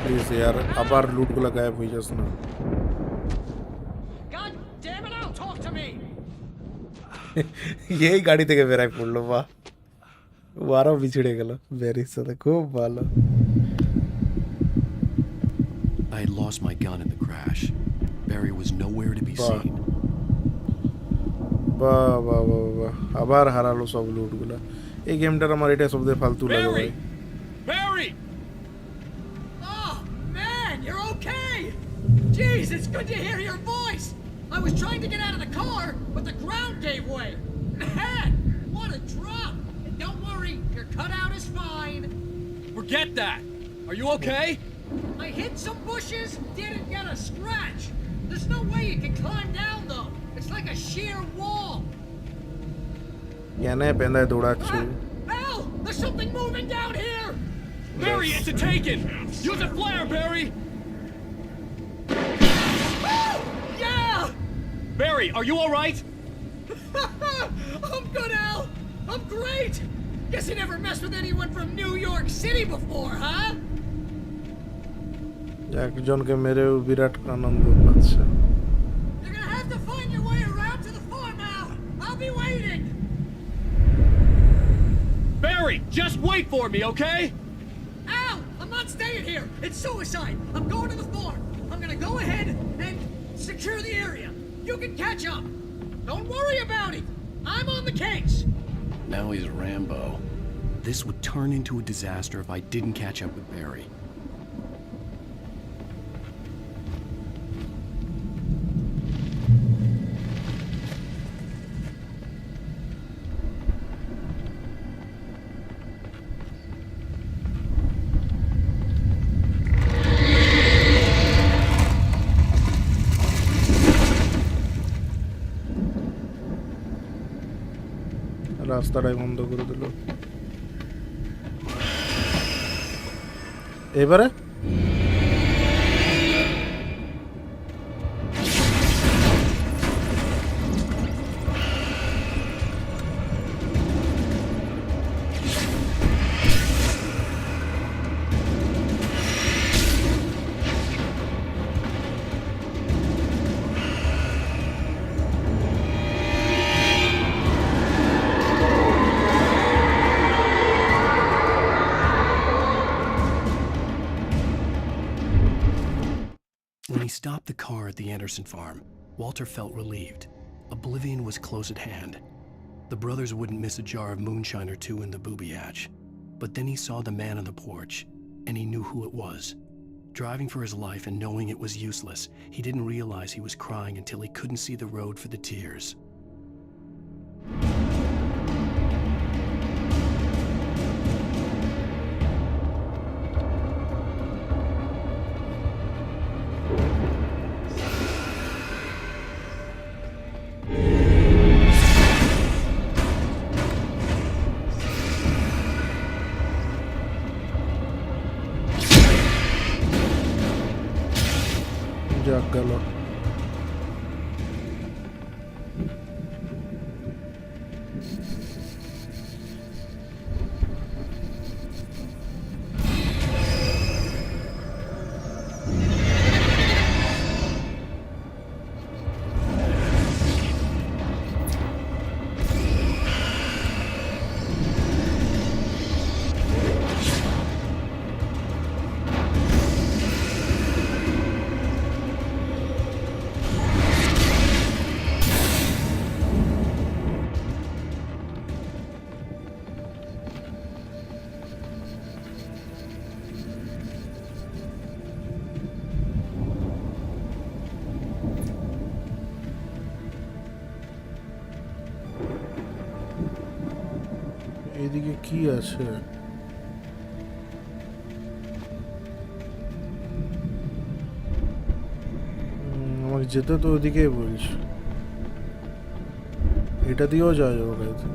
Please यार আবার লুটগুলো গায়েব হয়ে যাস না God damn it, Al, talk to me! এই গাড়ি থেকে বেরাই পড়লো বাহ ও আরো বিছড়ে গেল ভেরি সাথে খুব ভালো I had lost my gun in the crash. Barry was nowhere to be seen. বাহ বাহ বাহ বাহ আবার হারালো সব লুটগুলো এই গেমটার আমার এটা সবচেয়ে ফালতু লাগে ভাই Barry! Oh, man, you're okay! Jeez, it's good to hear your voice! I was trying to get out of the car, but the ground gave way. Man, what a drop! And don't worry, your cutout is fine. Forget that! Are you okay? I hit some bushes, didn't get a scratch. There's no way you can climb down, though. It's like a sheer wall. এনে পেন্দায় দৌড়াচ্ছি Al, there's something moving down here! Barry, it's a taken! Use a flare, Barry! Woo! Yeah! Barry, are you alright? I'm good, Al! I'm great! Guess you never messed with anyone from New York City before, huh? একজনকে মেরেও বিরাট আনন্দ পাচ্ছে You're gonna have to find your way around to the farm, Al! I'll be waiting! Barry, just wait for me, okay? Al, I'm not staying here. It's suicide. I'm going to the farm. I'm gonna go ahead and secure the area. You can catch up. Don't worry about it. I'm on the case. Now he's Rambo. This would turn into a disaster if I didn't catch up with Barry. রাস্তাটাই বন্ধ করে দিল এবারে When he stopped the car at the Anderson farm, Walter felt relieved. Oblivion was close at hand. The brothers wouldn't miss a jar of moonshine or two in the booby hatch. But then he saw the man on the porch, and he knew who it was. Driving for his life and knowing it was useless, he didn't realize he was crying until he couldn't see the road for the tears. যাক গেল এইদিকে কি আছে? আমাকে যেতে তো ওদিকেই বলছি। এটা দিয়েও যাওয়া যাবে গাইতে।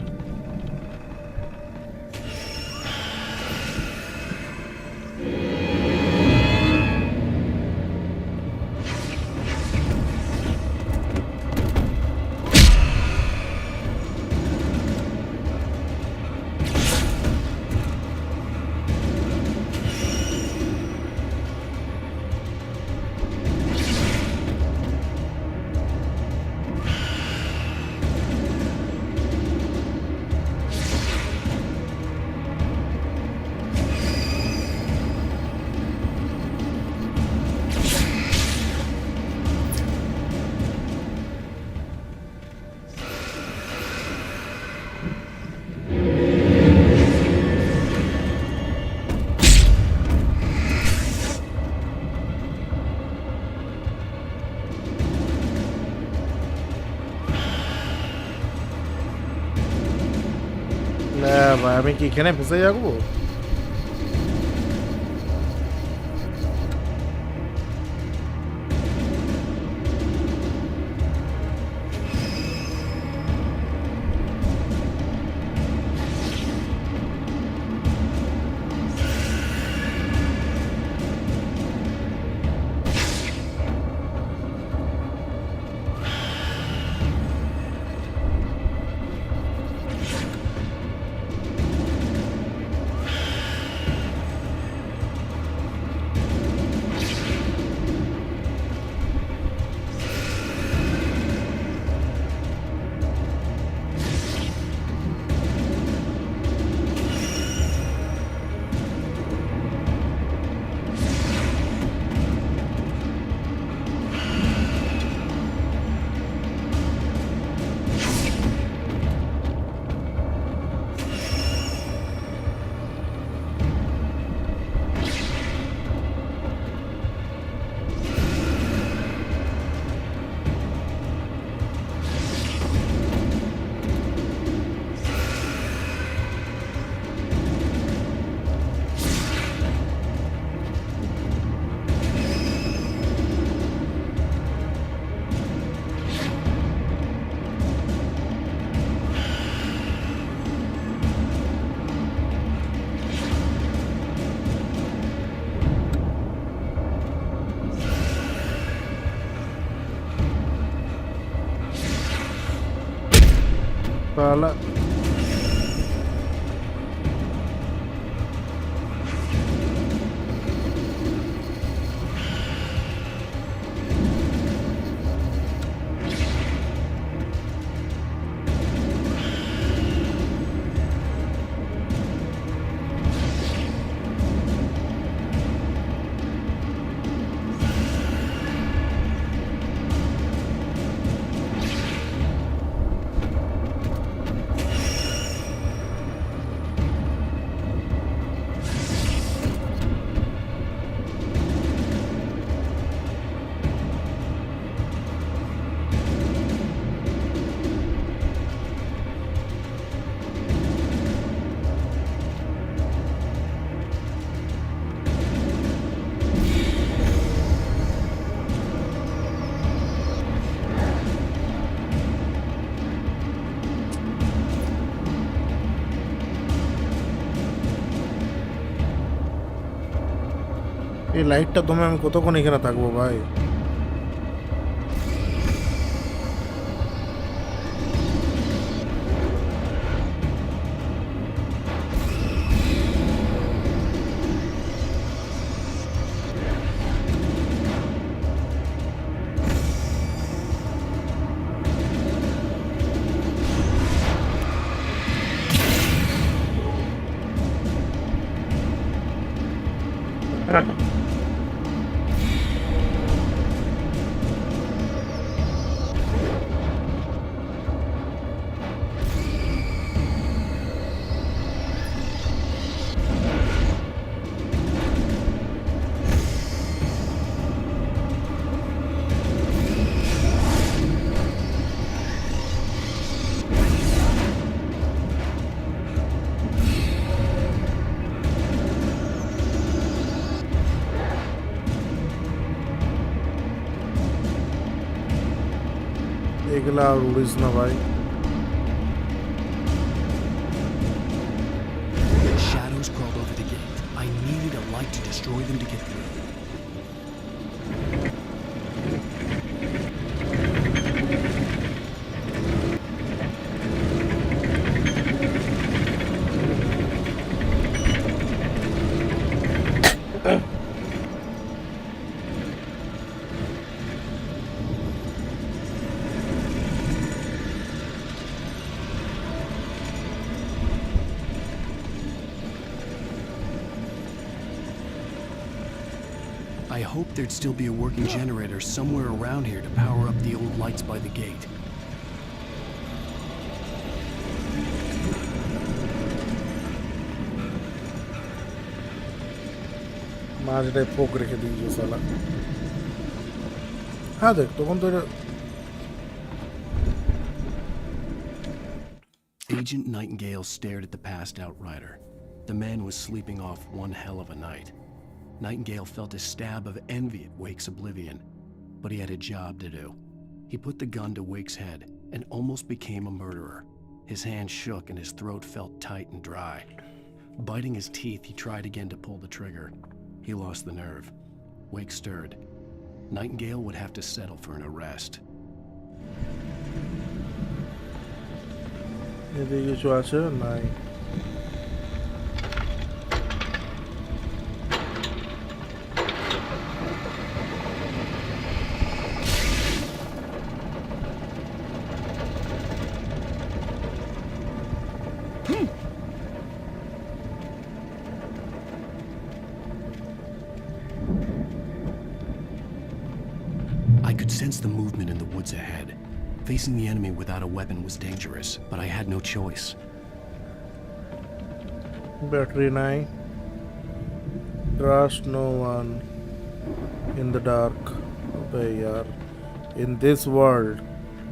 না ভাই, আমি কি এখানে ফেসে যাবো? Pala. এই লাইটটা দমে আমি কতক্ষণ এখানে থাকবো ভাই? এগুলা আর উড়িস না ভাই। Shadows crawled over the gate. I needed a light to destroy them to get through. I hoped there'd still be a working generator somewhere around here to power up the old lights by the gate. মাঝটায় পোক রেখে দিয়েছে সালা। হ্যাঁ দেখ তখন তো এটা Agent Nightingale stared at the passed out rider. The man was sleeping off one hell of a night. Nightingale felt a stab of envy at Wake's oblivion, but he had a job to do. He put the gun to Wake's head and almost became a murderer. His hand shook and his throat felt tight and dry. Biting his teeth, he tried again to pull the trigger. He lost the nerve. Wake stirred. Nightingale would have to settle for an arrest. এদিকে কিছু আছে নাই। I could sense the movement in the woods ahead. Facing the enemy without a weapon was dangerous, but I had no choice. Battery 9. Trust no one in the dark. अबे यार, in this world,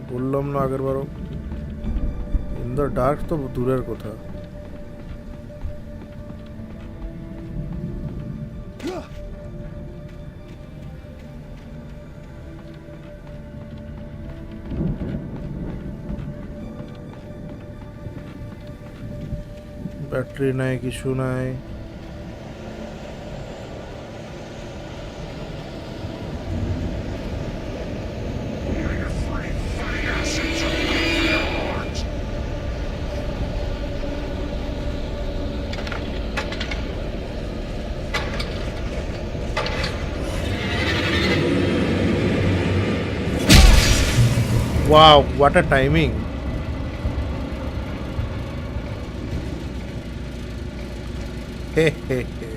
बोललाम ना अगर बारो in the dark तो दूरेर कोथा। Battery নাই, কিছু নাই। Wow, what a timing. Hey, hey, hey.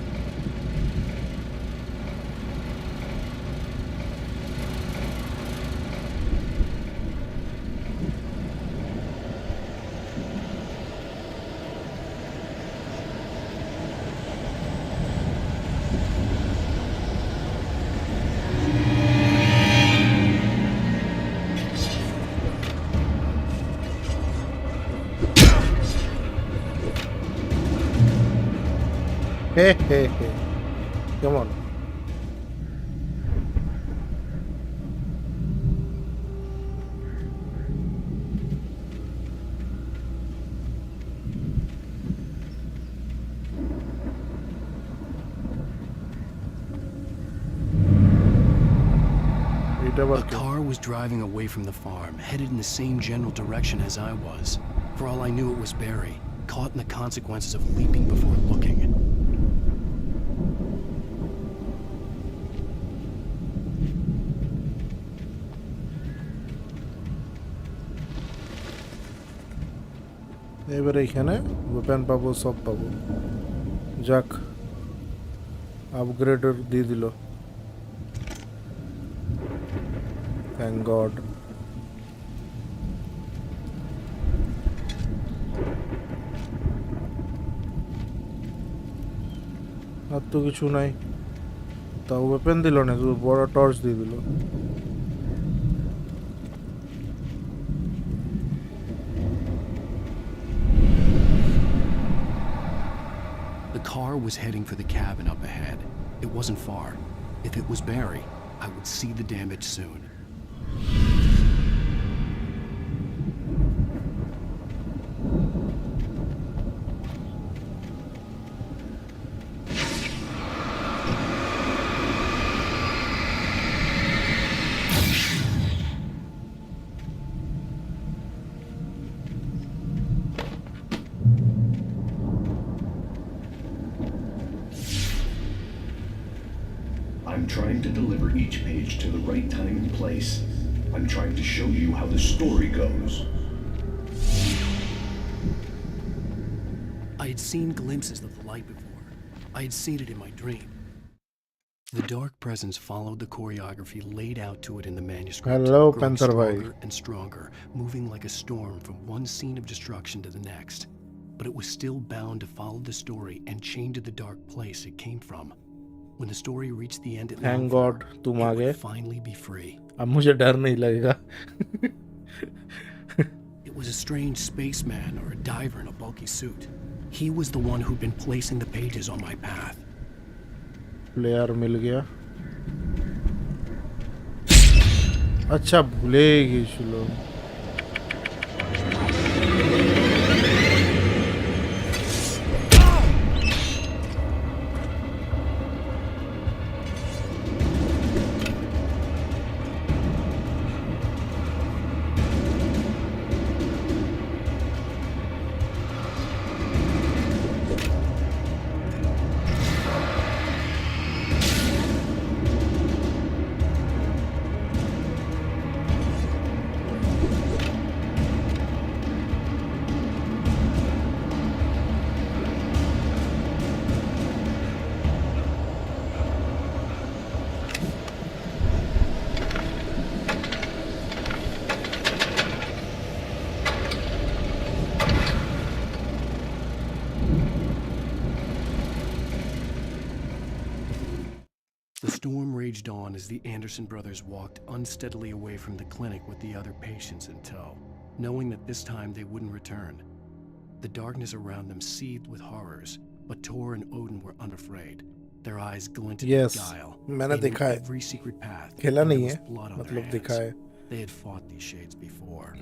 Hey, hey, hey. Come on. A car was driving away from the farm, headed in the same general direction as I was. For all I knew, it was Barry, caught in the consequences of leaping before looking. এবারে এখানে weapon পাবো, সব পাবো। যাক, আপগ্রেডর দিয়ে দিল, thank god. আর তো কিছু নাই, তাও ওয়েপন দিল না, শুধু বড় টর্চ দিয়ে দিল। The car was heading for the cabin up ahead. It wasn't far. If it was Barry, I would see the damage soon. trying to deliver each page to the right time and place. I'm trying to show you how the story goes. I had seen glimpses of the light before. I had seen it in my dream. The dark presence followed the choreography laid out to it in the manuscript. Hello, growing Panther bhai. stronger and stronger, moving like a storm from one scene of destruction to the next. But it was still bound to follow the story and chained to the dark place it came from. When the story reached the end it Thank longed God for, तुम it uh would गए. finally be free. अब मुझे डर नहीं लगेगा. It was a strange spaceman or a diver in a bulky suit. He was the one who'd been placing the pages on my path. Player मिल गया. अच्छा भूलेगी चलो. The storm raged on as the Anderson brothers walked unsteadily away from the clinic with the other patients in tow, knowing that this time they wouldn't return. The darkness around them seethed with horrors, but Tor and Odin were unafraid. Their eyes glinted Yes, with guile. मैंने They knew देखा है. every secret path. खेला and there नहीं was है, blood on their मतलब hands. देखा है. They had fought these shades before.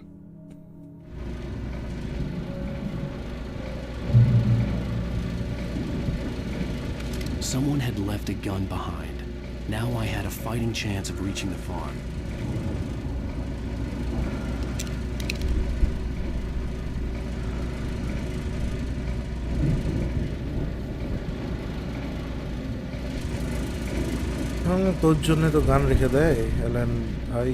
Someone had left a gun behind. Now I had a fighting chance of reaching the farm. তোর জন্য তো গান রেখে দেয় এলেন ভাই.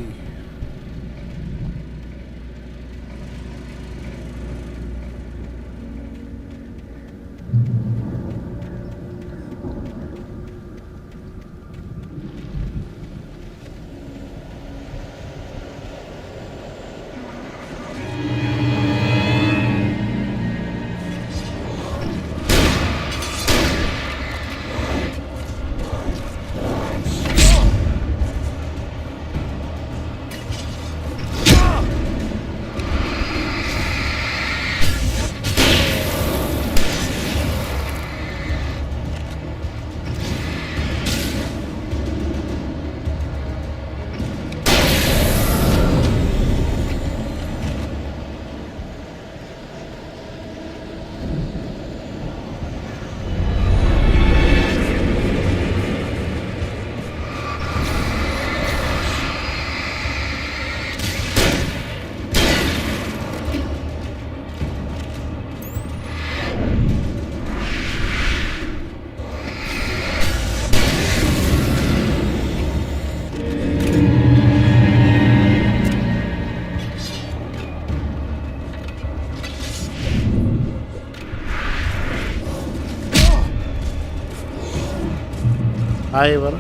हाय वर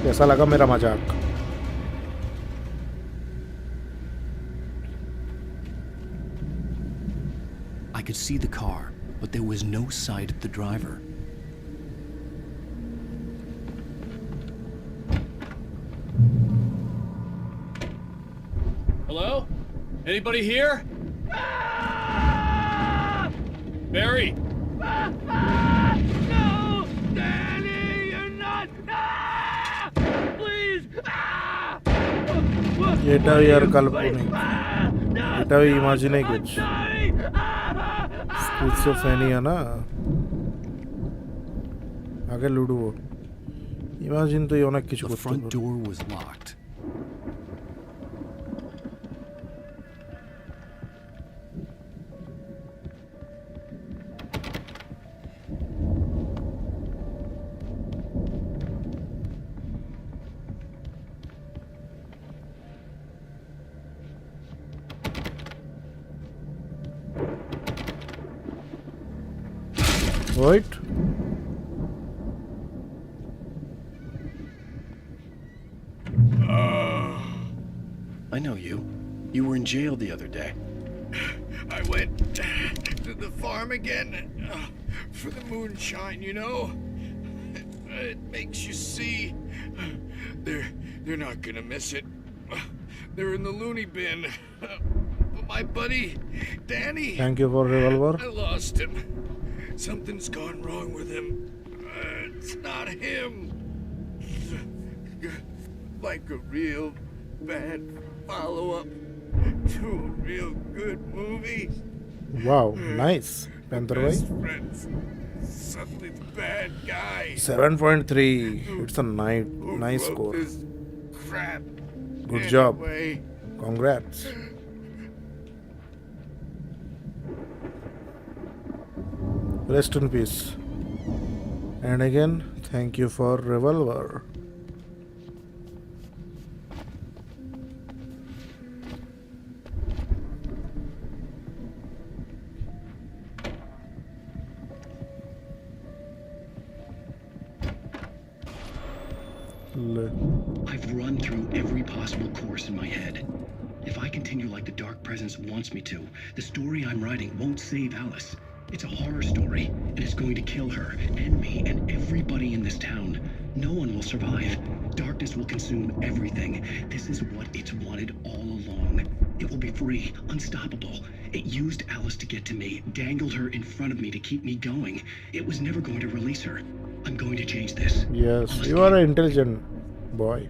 कैसा लगा मेरा मजाक. I could see the car, but there was no sight of the driver. Hello? Anybody here? Barry! No! Danny, you're not! Please! এটাও यार काल्पनिक. এটাও ইমাজিনে कुछ. स्किज़ोफ्रेनिया ना. आगे लूडो. ইমাজিন তো অনেক কিছু The করতে front পারে. door was locked. Wait. I know you. You were in jail the other day. I went to the farm again for the moonshine, you know? It makes you see. They're not gonna miss it. They're in the loony bin. But my buddy, Danny... Thank you for revolver. I lost him. Something's gone wrong with him. It's not him. Like a real bad follow-up to a real good movie. Wow, nice. Panther Best bhai. friends. Suddenly the bad guy. 7.3. It's a nice score. This crap. Good job. Anyway. Congrats. Rest in peace. And again, thank you for revolver. I've run through every possible course in my head. If I continue like the Dark Presence wants me to, the story I'm writing won't save Alice. It's a horror story, and it's going to kill her, and me, and everybody in this town. No one will survive. Darkness will consume everything. This is what it's wanted all along. It will be free, unstoppable. It used Alice to get to me, dangled her in front of me to keep me going. It was never going to release her. I'm going to change this. Yes, you are an intelligent boy.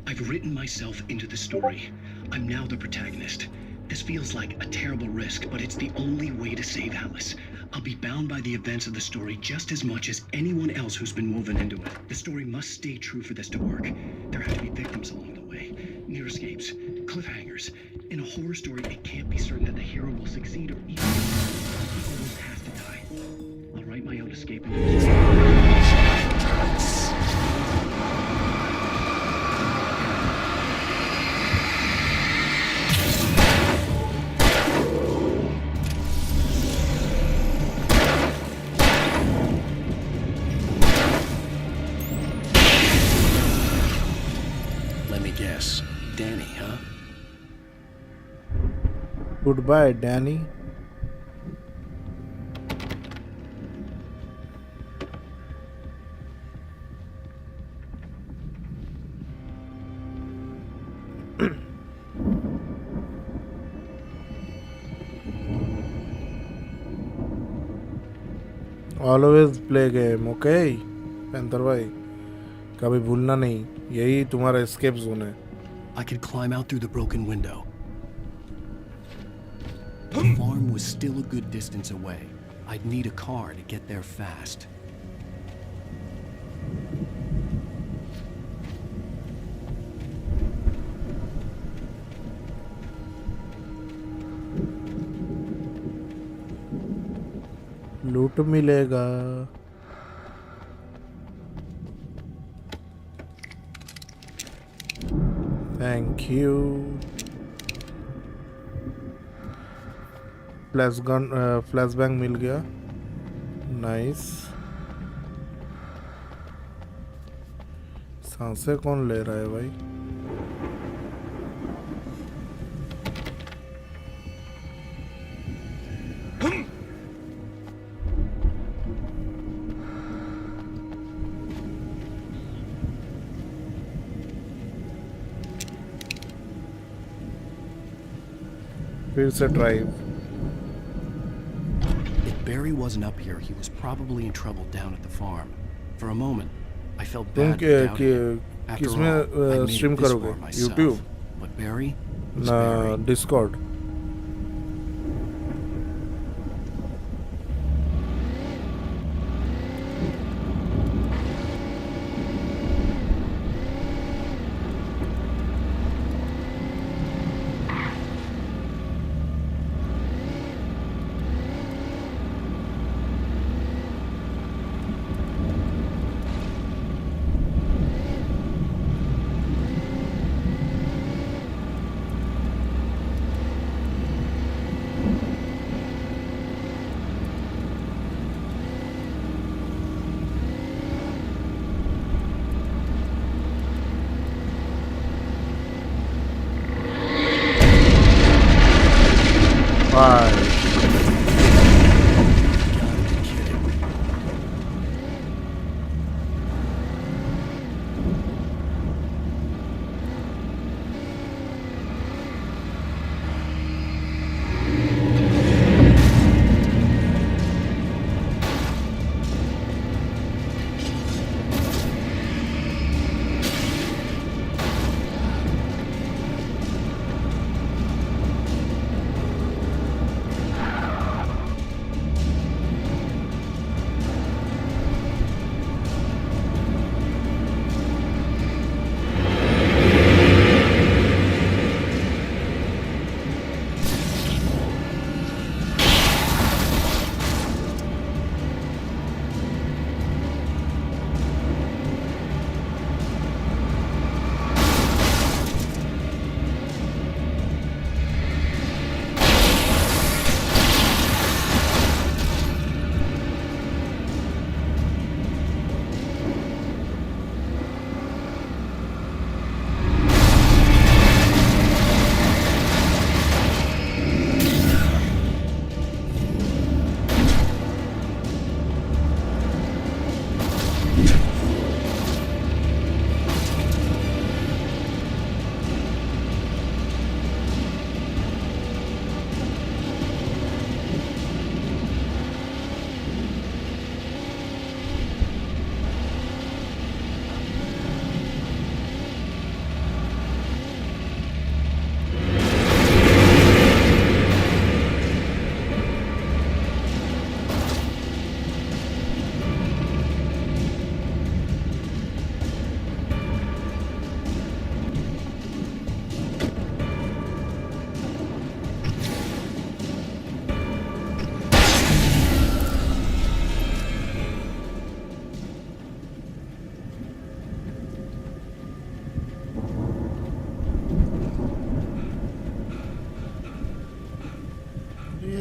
I've written myself into the story. I'm now the protagonist. This feels like a terrible risk, but it's the only way to save Alice. I'll be bound by the events of the story just as much as anyone else who's been woven into it. The story must stay true for this to work. There have to be victims along the way, near escapes, cliffhangers. In a horror story, it can't be certain that the hero will succeed or even he almost has to die. I'll write my own escape into the story. Yes, Danny, huh? Goodbye, Danny. Always play game, okay? Panther भाई कभी भूलना नहीं यही तुम्हारा escape zone है. I could climb out through the broken window. The farm was still a good distance away. I'd need a car to get there fast. लूट मिलेगा. Thank you. Flashbang मिल गया. नाइस. सांसें कौन ले रहा है भाई? फिर से drive. If Barry wasn't up here, he was probably in trouble down at the farm. For a moment, I felt तुम bad for doubting him. After all, किसमें I made stream it this करोगे? far myself. YouTube But Barry was ना Barry. Discord?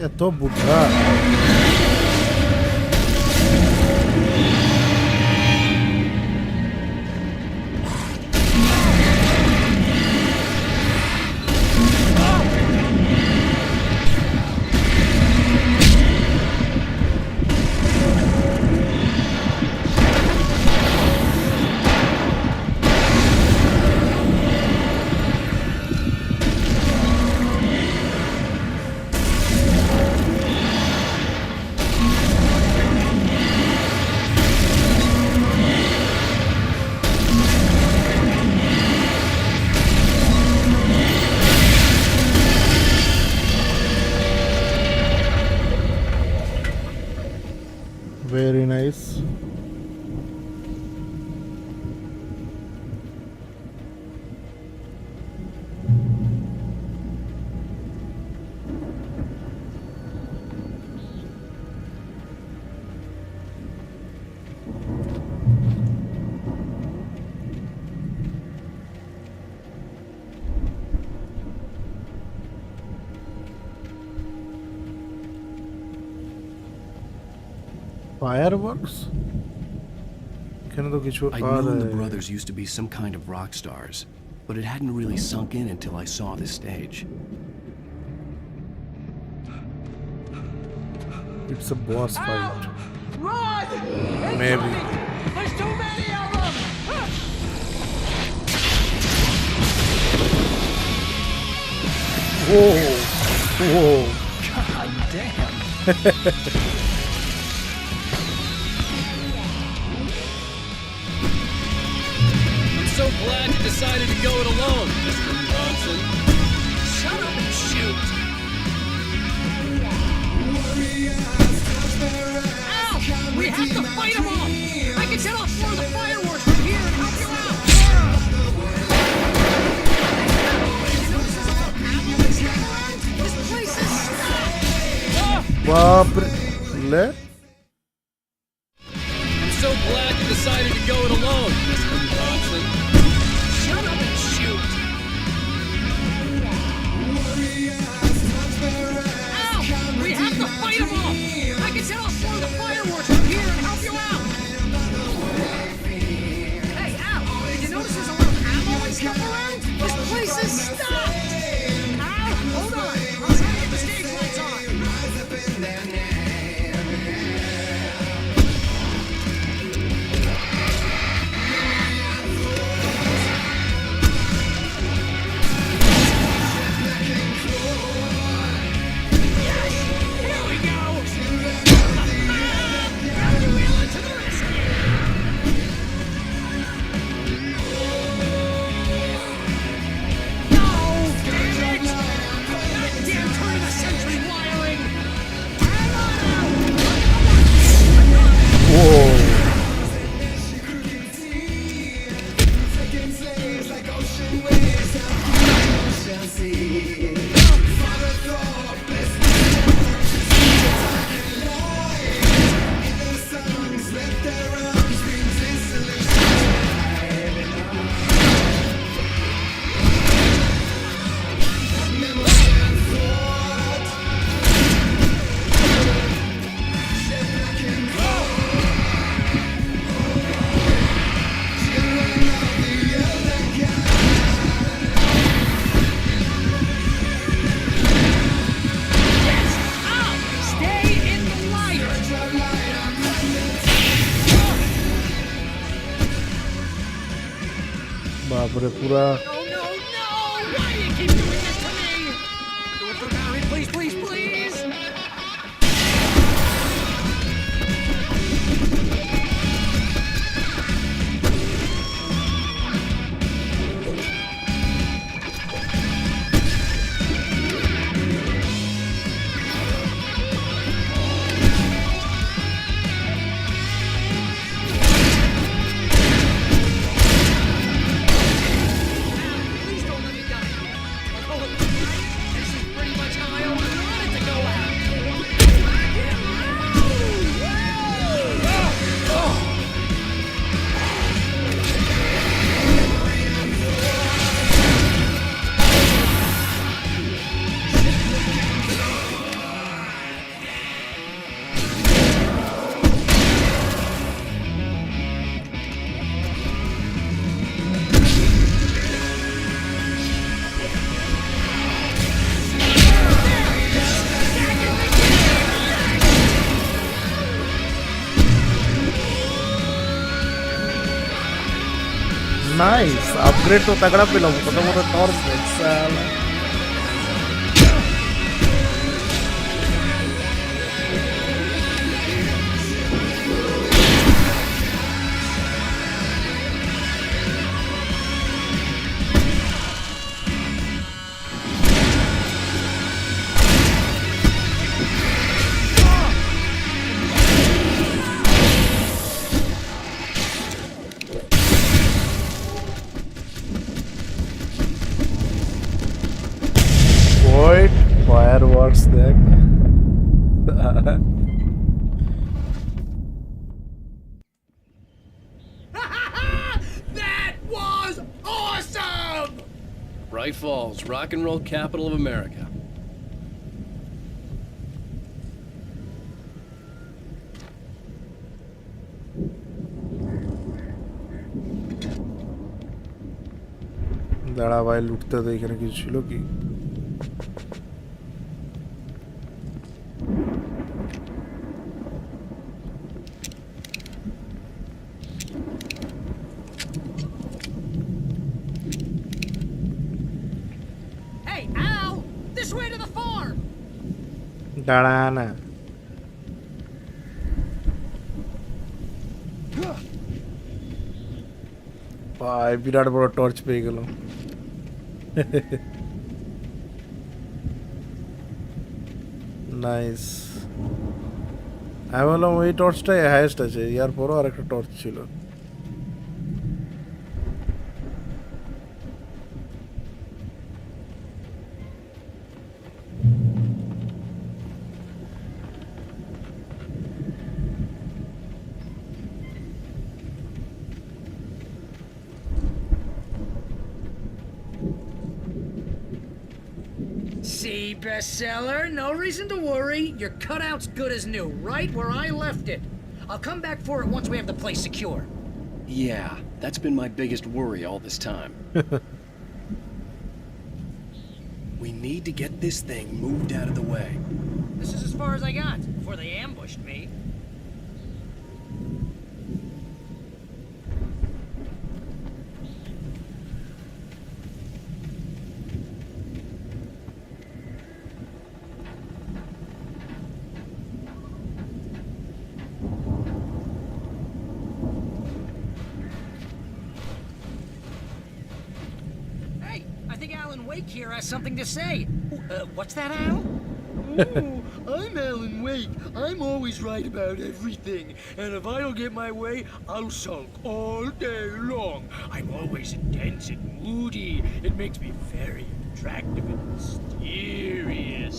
এত Buddha very nice. Fireworks? I'd known the brothers used to be some kind of rock stars, but it hadn't really sunk in until I saw this stage. It's a boss fight. Run! Maybe. There's too many of them! Whoa! Whoa! God damn. So glad you decided to go it alone, Mr. Johnson. Shut up and shoot! Ow! We have to fight them all! I can set off more of the fireworks from here and help you out! This place is stuck! Baapre. I'm so glad you decided to go it alone, Mr. Johnson. Shut up and shoot! Ow! We have to fight them all! I can set off more of the fireworks from here and help you out! Hey, Al! Did you notice there's a lot of ammo and stuff around? This place is stocked! Al, hold on! I'll try to get the stage lights on! बापरे पूरा No, no, no! Why do you keep doing this to me? Do it for Barry, please, please, please! Nice upgrade तो तगड़ा पेलाम प्रथमत torch साला fireworks देख That was awesome! Bright Falls, rock and roll capital of America. দাঁড়া ভাই লুটতে তো এখানে কিছু ছিল কি Hey, Al! This way to the farm! দাঁড়া না ভাই বিরাট বড় টর্চ পেয়ে গেল নাইস আমি বললাম ওই টর্চটাই হাইয়েস্ট আছে ইয়ার পরও আর একটা টর্চ ছিল See, bestseller, no reason to worry. Your cutout's good as new, right where I left it. I'll come back for it once we have the place secure. Yeah, that's been my biggest worry all this time. We need to get this thing moved out of the way. This is as far as I got before they ambushed me. Wake here has something to say. What's that, Al? Oh, I'm Alan Wake. I'm always right about everything. And if I don't get my way, I'll sulk all day long. I'm always intense and moody. It makes me very attractive and mysterious.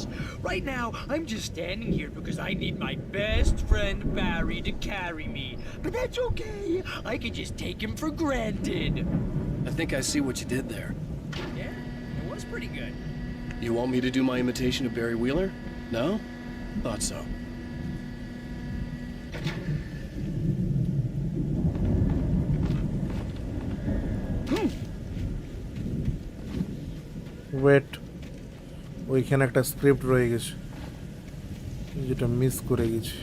Right now, I'm just standing here because I need my best friend Barry to carry me. But that's okay. I can just take him for granted. I think I see what you did there. Yeah, it was pretty good. You want me to do my imitation of Barry Wheeler? No? Thought so. Wait ওইখানে একটা script রয়ে গেছে যেটা miss করে গেছি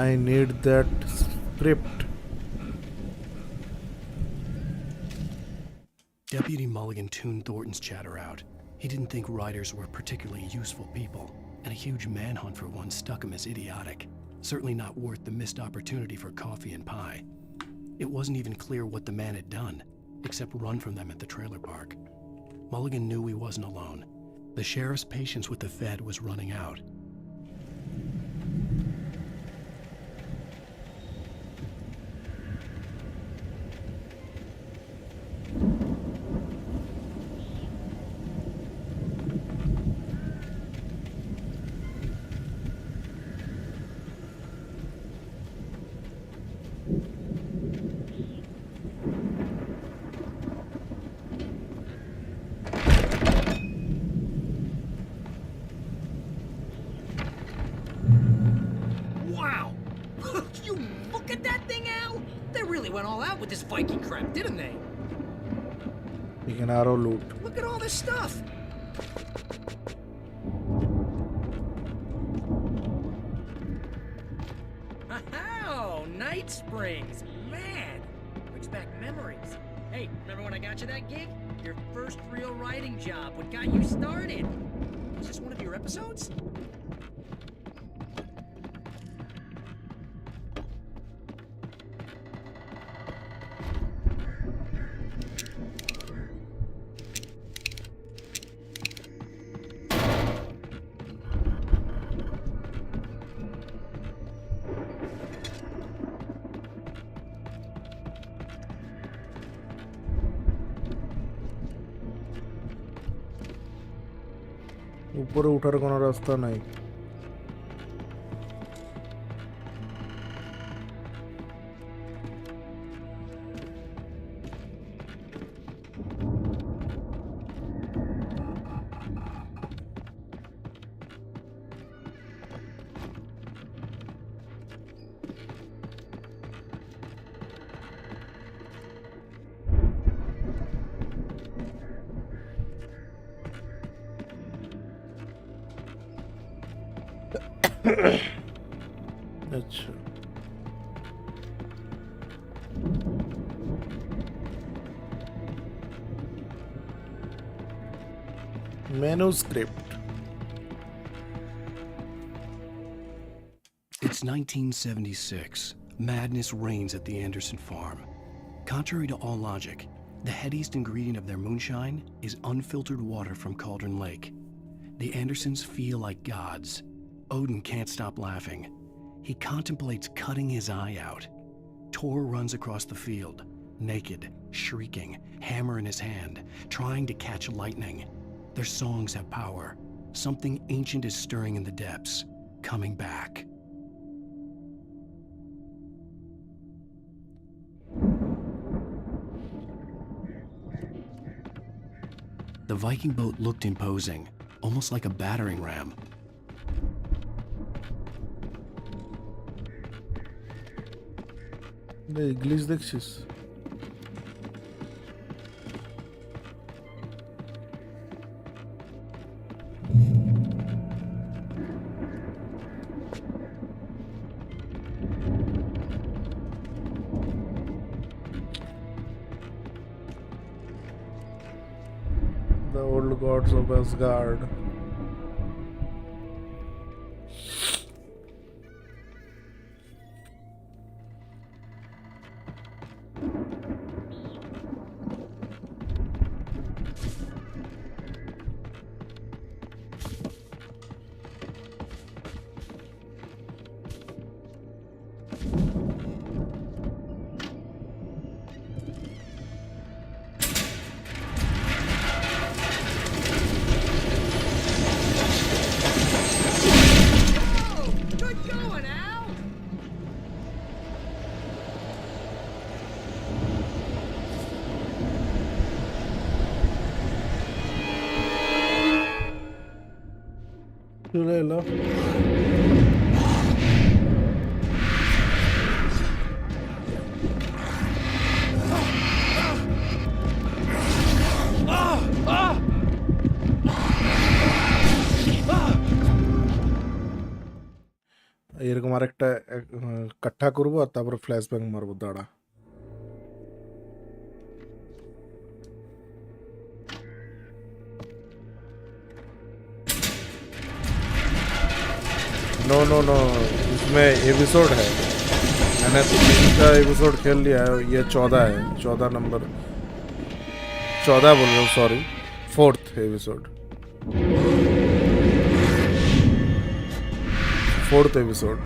I need that script. Deputy Mulligan tuned Thornton's chatter out. He didn't think writers were particularly useful people, and a huge manhunt for one struck him as idiotic. Certainly not worth the missed opportunity for coffee and pie. It wasn't even clear what the man had done, except run from them at the trailer park. Mulligan knew he wasn't alone. The sheriff's patience with the Fed was running out. With this Viking crap, didn't they? We can arrow loot. Look at all this stuff. Oh, Night Springs. Man, brings back memories. Hey, remember when I got you that gig? Your first real writing job. What got you started? Was this one of your episodes? উপরে ওঠার কোনো রাস্তা নাই। अच्छा manuscript. It's 1976. Madness reigns at the Anderson farm. Contrary to all logic, the headiest ingredient of their moonshine is unfiltered water from Cauldron Lake. The Andersons feel like gods. Odin can't stop laughing. He contemplates cutting his eye out. Tor runs across the field, naked, shrieking, hammer in his hand, trying to catch lightning. Their songs have power. Something ancient is stirring in the depths, coming back. The Viking boat looked imposing, almost like a battering ram. English দেখছিস? The old gods of Asgard. চলে এলো। এরকম আরেকটা কাঠা করবো আর তারপরে flashback মারবো, দাঁড়া। नो नो नो, इसमें एपिसोड है। मैंने तो 3 का एपिसोड खेल लिया है, ये 14 है। 14 नंबर 14 बोल रहा हूँ, sorry, 4th episode, 4th episode.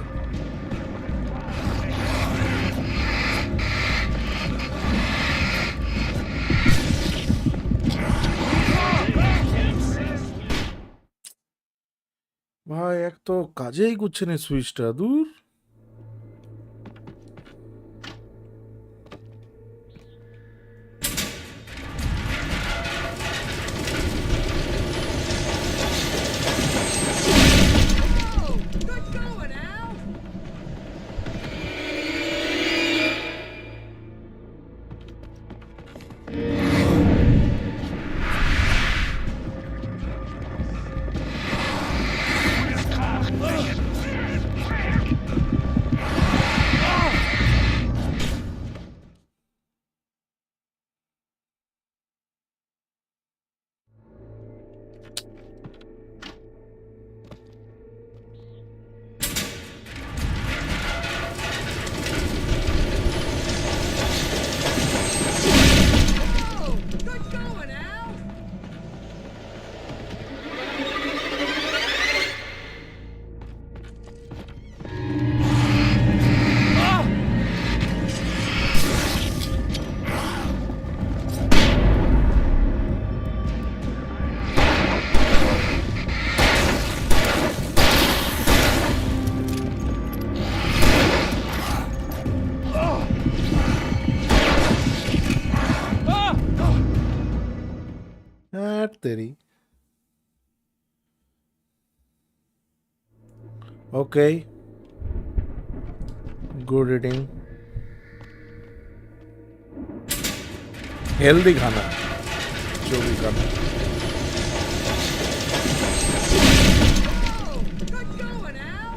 ভাই এক তো কাজেই করছে না সুইচটা, দূর। धत तेरी. Okay. Good eating. Healthy खाना जो भी खाना. Good going, Al!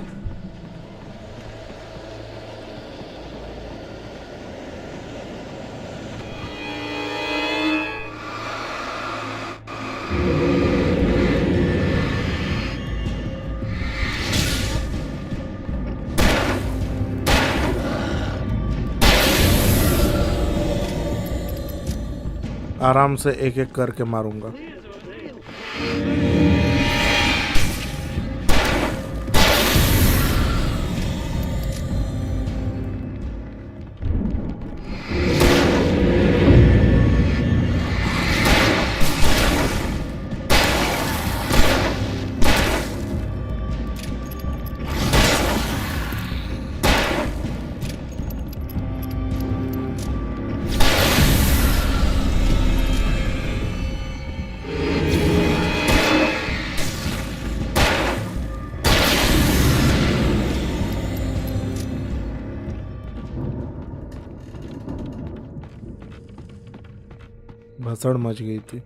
आराम से एक एक करके मारूंगा. भसड़ मच गई थी.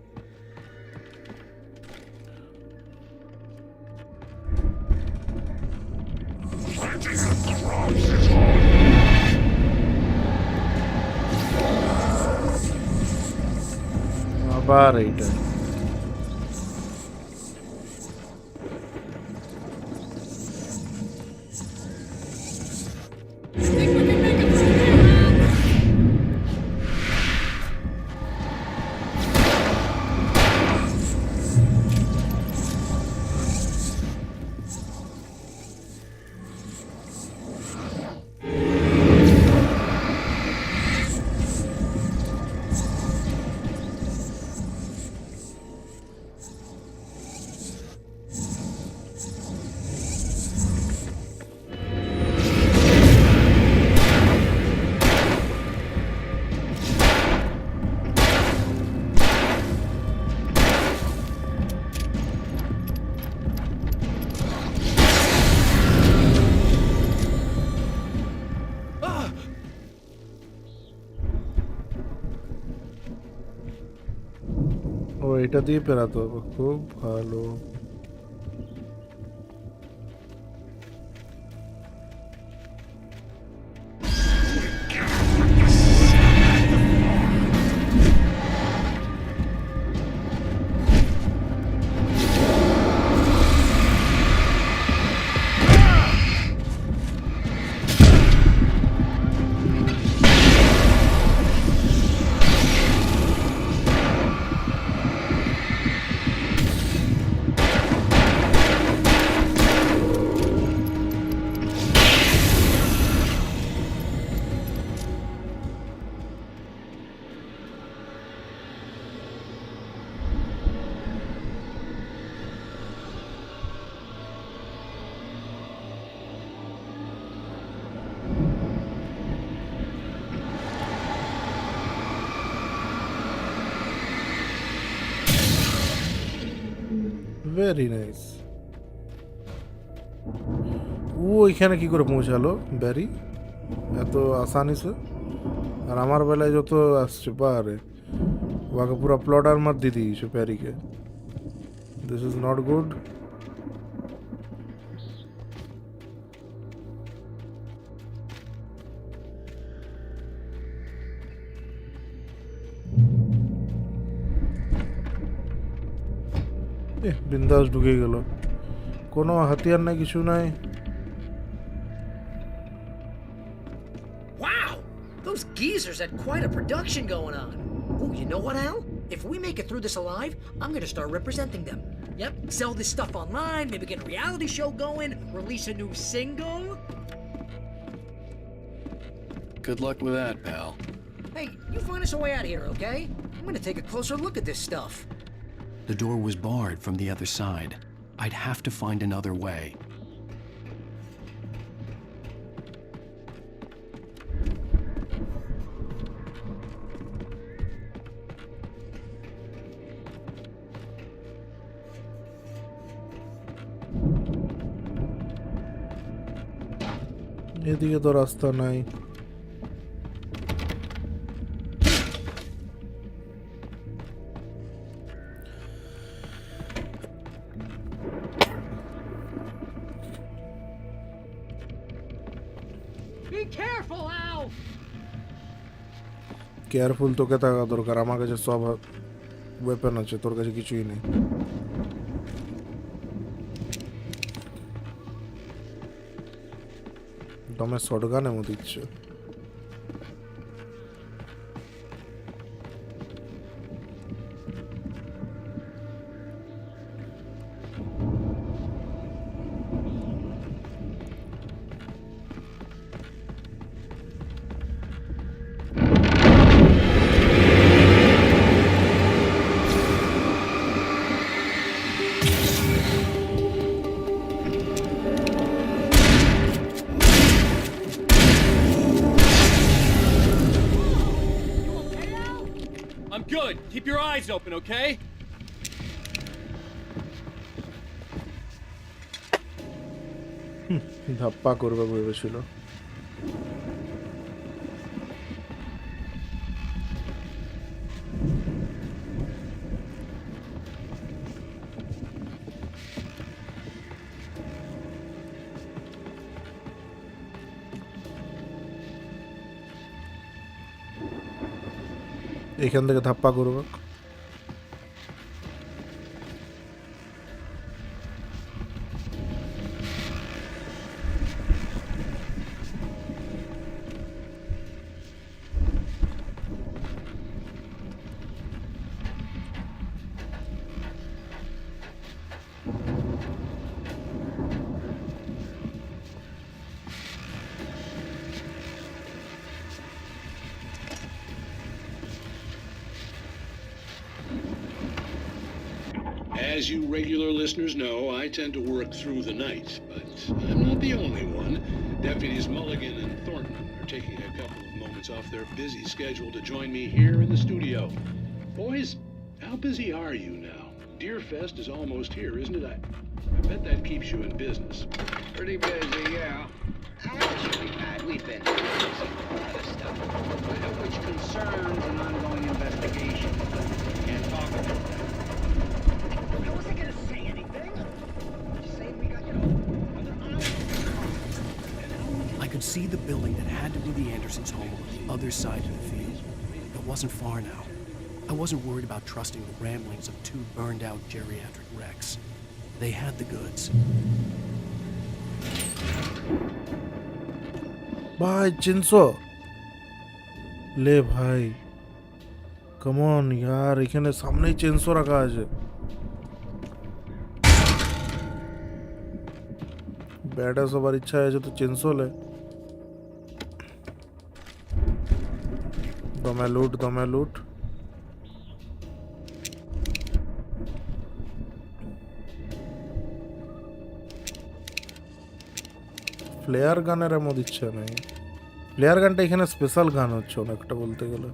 अब आ रही है. ও এটা দিয়ে পেরাতে হবে. খুব ভালো. Very nice. ও এখানে কি করে পৌঁছালো ব্যারি এত আসানি সে? আর আমার বেলায় যত আসছে পারে ওকে পুরো প্লট আর্মার দিয়ে দিয়েছে প্যারিকে. This is not good. বিন্দাস ঢুকে গেল. কোনো হাতিয়ার নাই, কিছু নাই. Wow! Those geezers had quite a production going on. Oh, you know what, Al? If we make it through this alive, I'm gonna start representing them. Yep, sell this stuff online, maybe get a reality show going, release a new single. Good luck with that, pal. Hey, you find us a way out of here, okay? I'm gonna take a closer look at this stuff. The door was barred from the other side. I'd have to find another way. এদিকে তো রাস্তা নাই। Be careful, Al! Careful তোকে থাকা দরকার, আমার কাছে সব ওয়েপন আছে, তোর কাছে কিছুই নেই। দমে শটগান এমন দিচ্ছে। I'm good. Keep your eyes open, okay? ধাপ্পা করবে ভেবেছিল। এখান থেকে ধাপ্পা করবে। As you regular listeners know, I tend to work through the night, but I'm not the only one. Deputies Mulligan and Thornton are taking a couple of moments off their busy schedule to join me here in the studio. Boys, how busy are you now? Deerfest is almost here, isn't it? I bet that keeps you in business. Pretty busy, yeah. Actually, Pat, we've been busy with a lot of stuff, which concerns an ongoing investigation, but can't talk about that. I wasn't gonna say anything. Just saying we got, other I could see the building that had to be the Andersons' home on the other side of the field. It wasn't far now. I wasn't worried about trusting the ramblings of two burned-out geriatric wrecks. They had the goods. ভাই চিনছো? লে ভাই, common ইয়ার, এখানে সামনেই chainsaw রাখা আছে। ব্যাটা সবার ইচ্ছা আছে তো চেনসো লে। দমে লুট, দমে লুট। ফ্লেয়ার গানের এমন ইচ্ছা নেই। ফ্লেয়ার গানটা এখানে স্পেশাল গান হচ্ছে অনেকটা বলতে গেলে।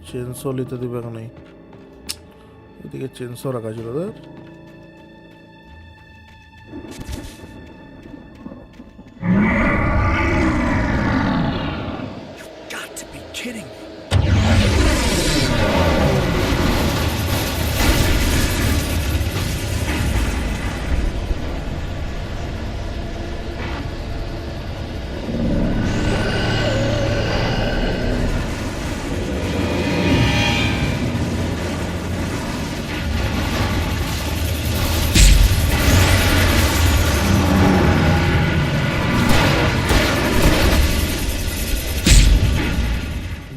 চেনসো নিতে দিবে নেই, ওদিকে চেনসো রাখা ছিল ওদের। Got to be kidding me.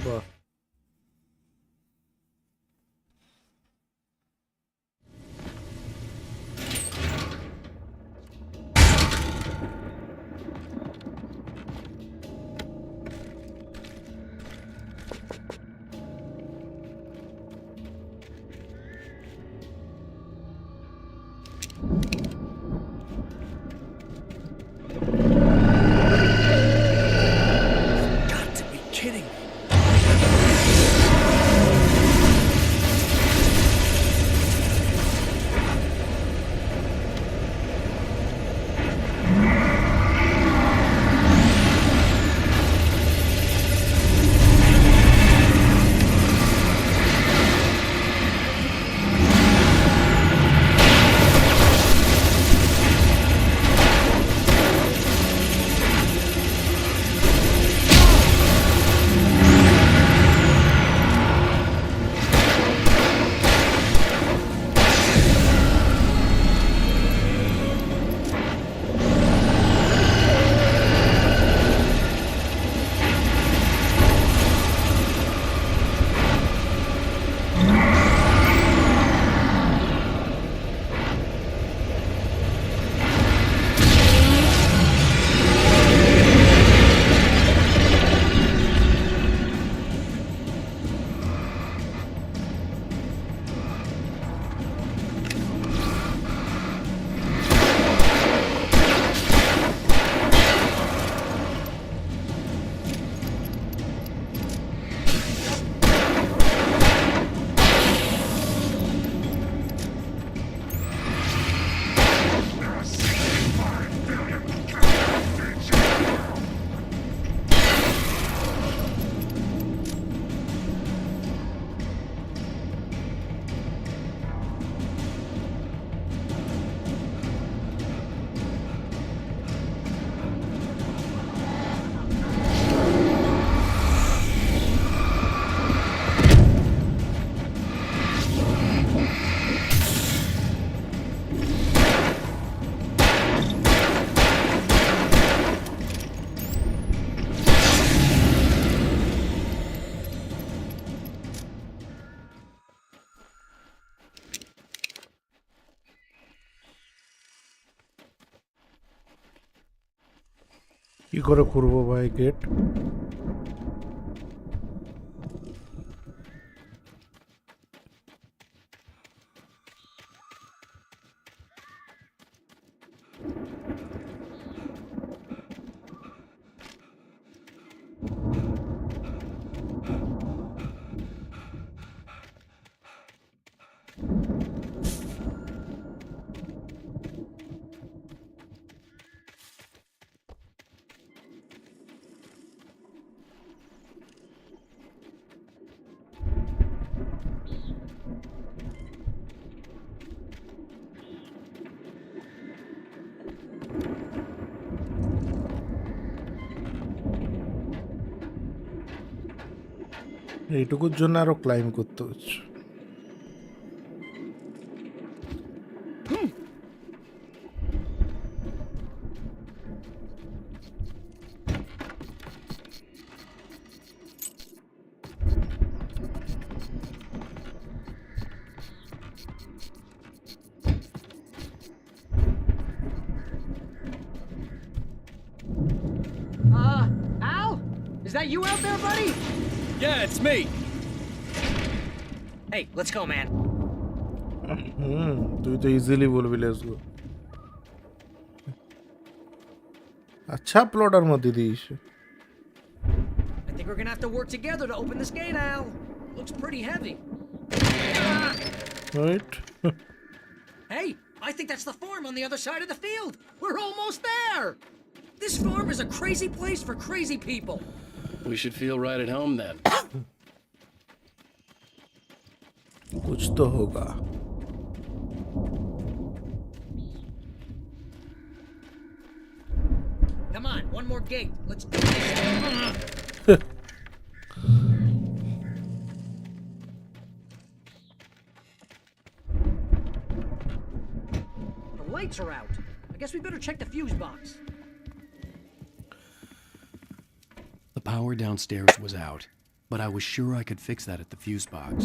বাহ, কি করে করবো ভাই গেট? এইটুকুর জন্য আরো ক্লাইম করতে হচ্ছে। Al? Is that you out there, buddy? Yeah, it's me. Hey, let's go, man. তুই তো ইজিলি বলবি লেটস গো। আচ্ছা প্লটার মধ্যে this. I think we're gonna have to work together to open this gate, Al. Looks pretty heavy. Right? Hey, I think that's the farm on the other side of the field. We're almost there. This farm is a crazy place for crazy people. We should feel right at home then. कुछ तो होगा। Come on, one more gate. Let's do this. The lights are out. I guess we better check the fuse box. The power downstairs was out, but I was sure I could fix that at the fuse box.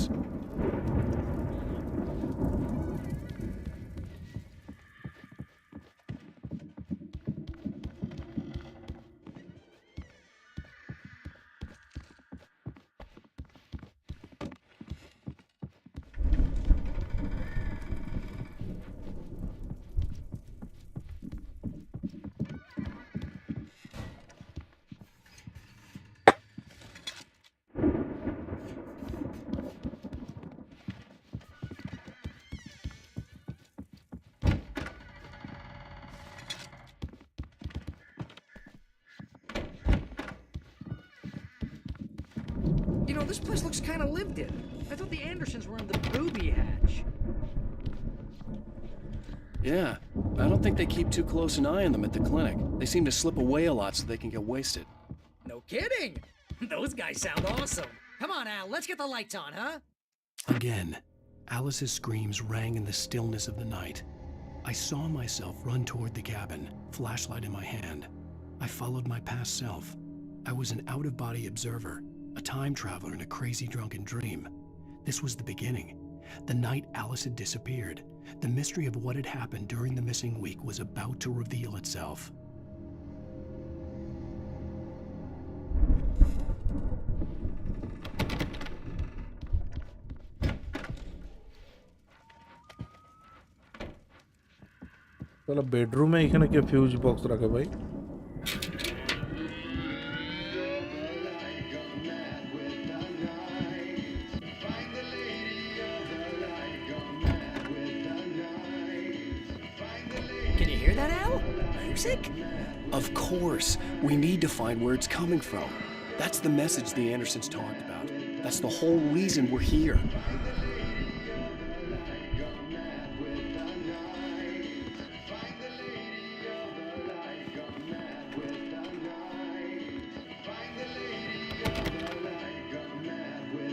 You know, this place looks kind of lived in. I thought the Andersons were in the booby hatch. Yeah, I don't think they keep too close an eye on them at the clinic. They seem to slip away a lot so they can get wasted. No kidding. Those guys sound awesome. Come on, Al, let's get the lights on, huh? Again, Alice's screams rang in the stillness of the night. I saw myself run toward the cabin, flashlight in my hand. I followed my past self. I was an out-of-body observer, a time traveler in a crazy drunken dream. This was the beginning. The night Alice had disappeared. The mystery of what had happened during the missing week was about to reveal itself. তাহলে বেডরুমে এখানে কে fuse box রাখে ভাই? Can you hear that, Al? Music? Of course, we need to find where it's coming from. That's the message the Andersons talked about. That's the whole reason we're here.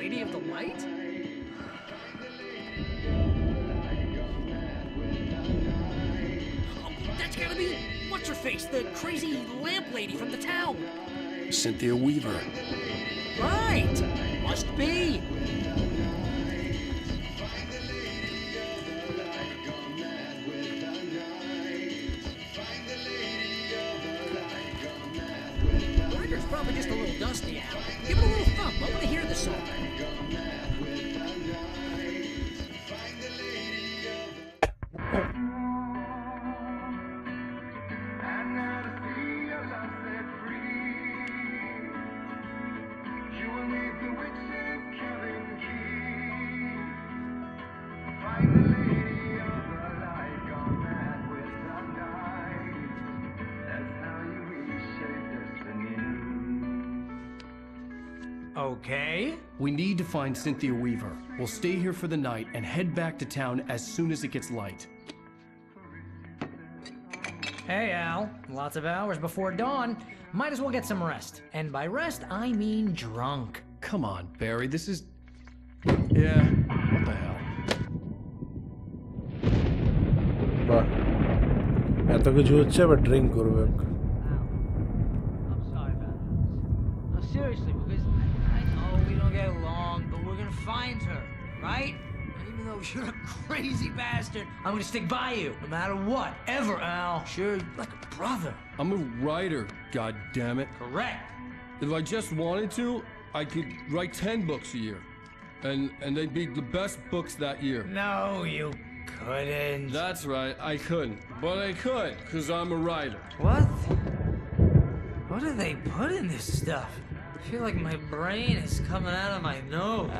Lady of the Light? Oh, that's gotta be what's-her-face, the crazy lamp lady from the town. Cynthia Weaver. Right! Must be. Trust me, Al. Give it a little thump. I want to hear the song. Okay. We need to find Cynthia Weaver. We'll stay here for the night and head back to town as soon as it gets light. Hey, Al. Lots of hours before dawn. Might as well get some rest. And by rest, I mean drunk. Come on, Barry, this is... Yeah, what the hell? বাহ এত কিছু হচ্ছে আবার drink করবে No, seriously, because I know we don't get along, but we're gonna find her, right? And even though you're a crazy bastard, I'm gonna stick by you, no matter what, ever, Al. Sure, like a brother. I'm a writer, goddammit. Correct. If I just wanted to, I could write 10 books a year. And they'd be the best books that year. No, you couldn't. That's right, I couldn't. But I could, because I'm a writer. What? What do they put in this stuff? I feel like my brain is coming out of my nose.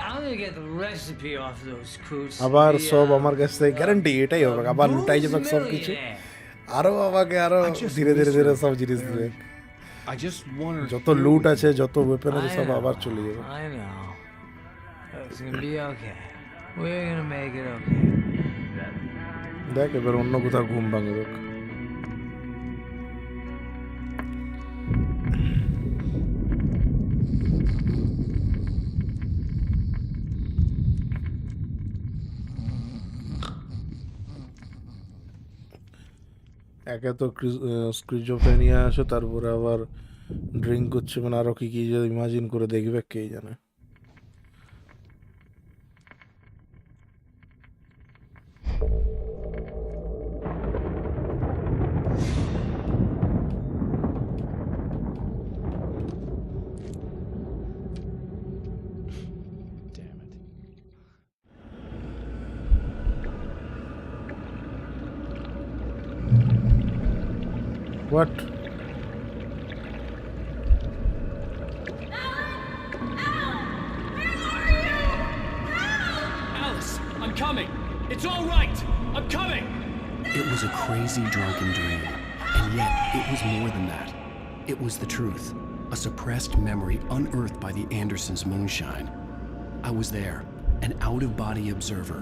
I'm gonna get the recipe off those coots. আবার সব আমার কাছ থেকে guarantee এটাই হবে আবার লুটাই যাবে সব কিছু আরো আমাকে আরো ধীরে ধীরে ধীরে সব জিনিস দিবে যত লুট আছে যত ওয়েপন আছে সব আবার চলে যাবে I know. It's gonna be okay. We're gonna make it okay. দেখ এবার অন্য কোথাও ঘুম ভাঙে দেখ একে তো স্ক্রিজোফ্রেনিয়া আছে তারপরে আবার ড্রিঙ্ক করছে মানে আরো কি কি ইমাজিন করে দেখবে কে জানে What? Alice, I'm coming. It's all right. I'm coming. It was a crazy drunken dream, and yet it was more than that. It was the truth, a suppressed memory unearthed by the Andersons' moonshine. I was there, an out-of-body observer.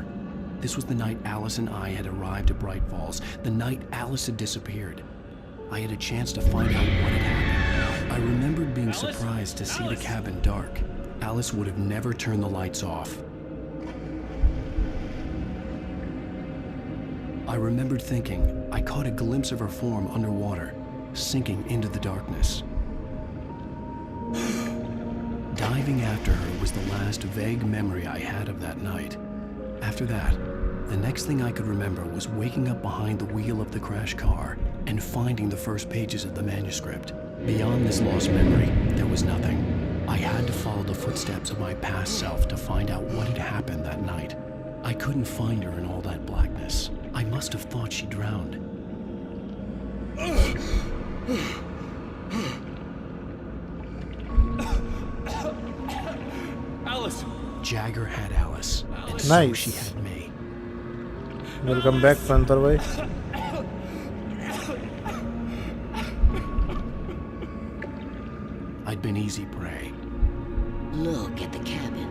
This was the night Alice and I had arrived at Bright Falls, the night Alice had disappeared. I had a chance to find out what had happened. I remembered being surprised to see the cabin dark. Alice would have never turned the lights off. I remembered thinking I caught a glimpse of her form underwater, sinking into the darkness. Diving after her was the last vague memory I had of that night. After that, the next thing I could remember was waking up behind the wheel of the crash car and finding the first pages of the manuscript. Beyond this lost memory, there was nothing. I had to follow the footsteps of my past self to find out what had happened that night. I couldn't find her in all that blackness. I must have thought she drowned. Alice! Jagger had Alice, and Nice. so she had me. Welcome back, Panther Boy. I'd been easy prey. Look at the cabin.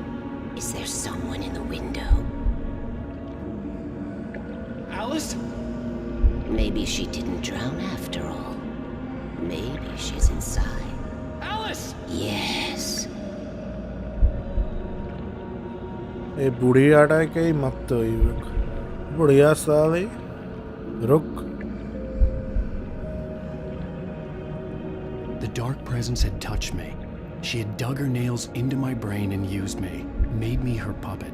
Is there someone in the window? Alice? Maybe she didn't drown after all. Maybe she's inside. Alice! Yes. ए बुढ़ियाटा के ही मत तो ही बुढ़िया साली रुक The dark presence had touched me. She had dug her nails into my brain and used me, made me her puppet.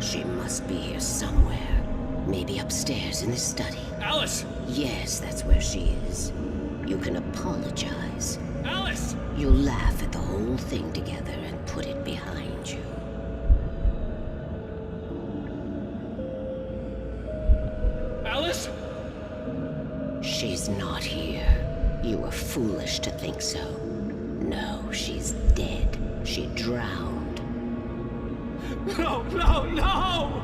She must be here somewhere. Maybe upstairs in the study. Alice! Yes, that's where she is. You can apologize. Alice! You'll laugh at the whole thing together and put it behind you. Alice? She's not here. You were foolish to think so. No, she's dead. She drowned. No, no, no!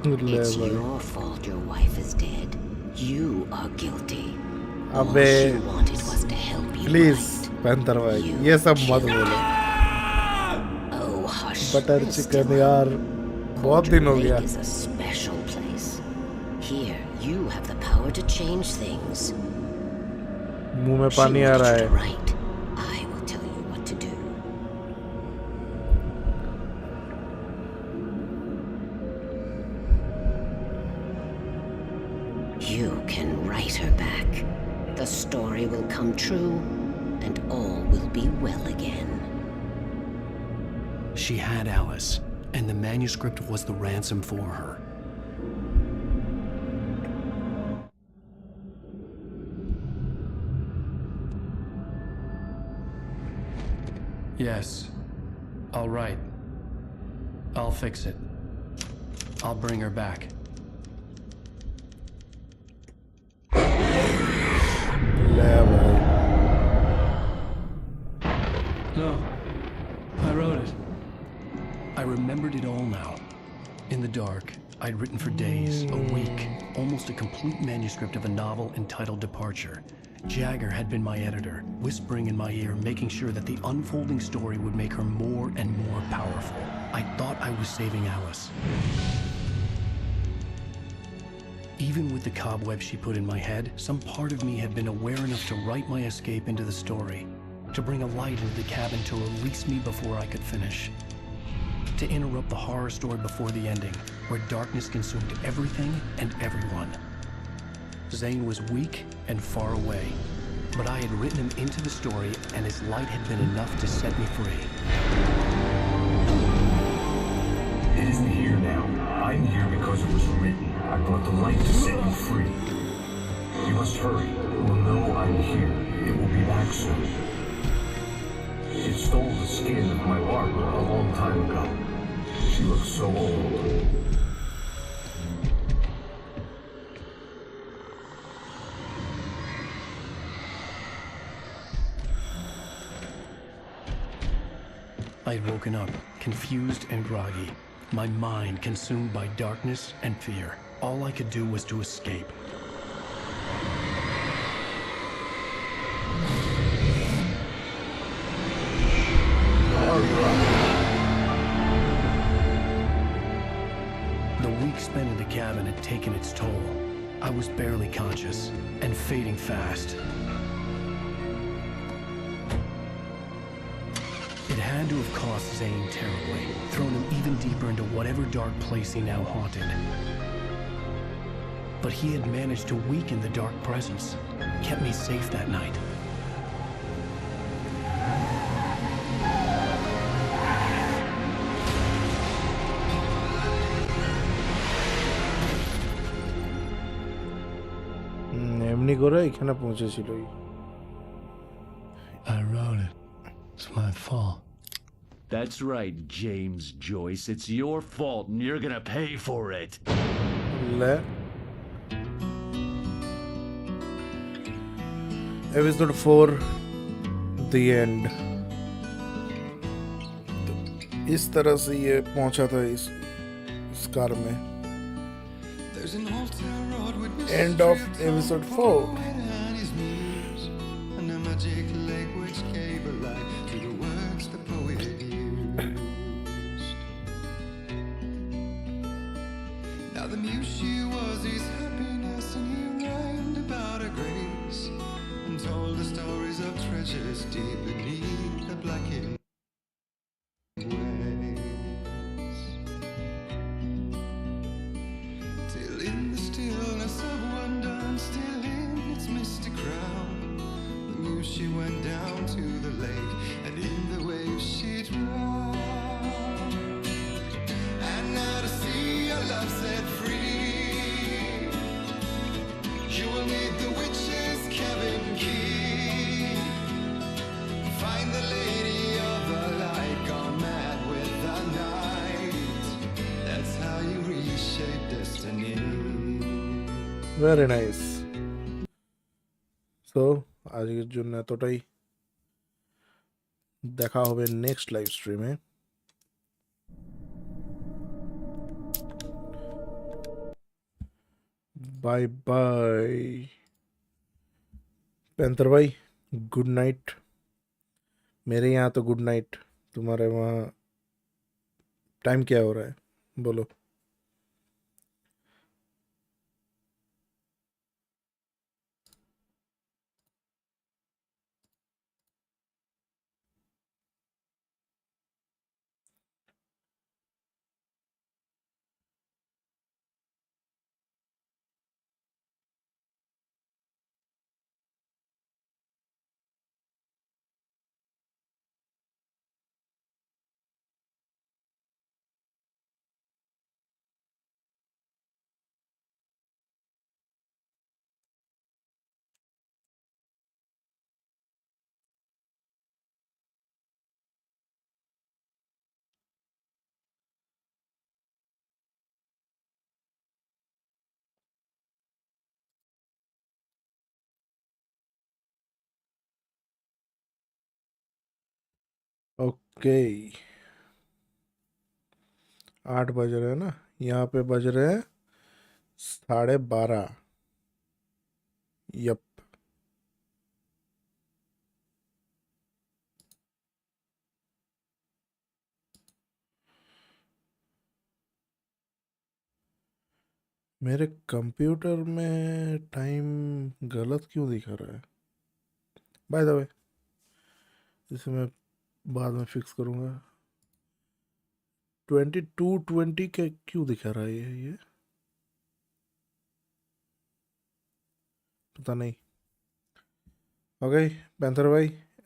It's your fault your wife is dead. You are guilty. All अबे she wanted was to help you. Please panther भाई ये सब मत बोलो। Oh, hush. Butter chicken यार बहुत दिन हो गया। Lake is a special place. Here, you have the power to change things. मुंह में पानी आ रहा है। Right. I will tell you what to do. You can write her back. The story will come true, and all will be well again. She had Alice, and the manuscript was the ransom for her. Yes. All right. I'll fix it. I'll bring her back. No. I wrote it. I remembered it all now. In the dark, I'd written for days, a week, almost a complete manuscript of a novel entitled Departure. Jagger had been my editor, whispering in my ear, making sure that the unfolding story would make her more and more powerful. I thought I was saving Alice. Even with the cobweb she put in my head, some part of me had been aware enough to write my escape into the story, to bring a light into the cabin to release me before I could finish, to interrupt the horror story before the ending, where darkness consumed everything and everyone. Zane was weak and far away, but I had written him into the story, and his light had been enough to set me free. It isn't here now. I'm here because it was written. I brought the light to set you free. You must hurry. It will know I'm here. It will be back soon. It stole the skin of my Barbara a long time ago. She looks so old. I had woken up, confused and groggy, my mind consumed by darkness and fear. All I could do was to escape. The week spent in the cabin had taken its toll. I was barely conscious, and fading fast. It had to have cost Zane terribly, thrown him even deeper into whatever dark place he now haunted. But he had managed to weaken the dark presence, kept me safe that night. এমনি করে এখানে পৌঁছেছিল। I wrote it. It's my fault. That's right, James Joyce. It's your fault, and you're gonna pay for it. Episode 4, The End. इस तरह से ये पहुंचा था इस कार में। End of episode 4. Now the muse she was his happiness, and he rhymed about her grace, and told the stories of treasures deep beneath the blackened waves. Till in the stillness of wonder, and still in its mystery, very nice. So আজকের জন্য এতটাই, দেখা হবে next live স্ট্রিমে। Bye bye. पैंतर भाई good night. मेरे यहाँ तो गुड नाइट, तुम्हारे वहाँ टाइम क्या हो रहा है बोलो? ओके 8 बज रहे हैं ना, यहाँ पे बज रहे हैं 12:30। यप। मेरे कंप्यूटर में टाइम गलत क्यों दिखा रहा है? बाय द वे इसे मैं बाद में फिक्स करूँगा। 22:20 के क्यों दिखा रहा है ये पता नहीं। ओके पैंथर भाई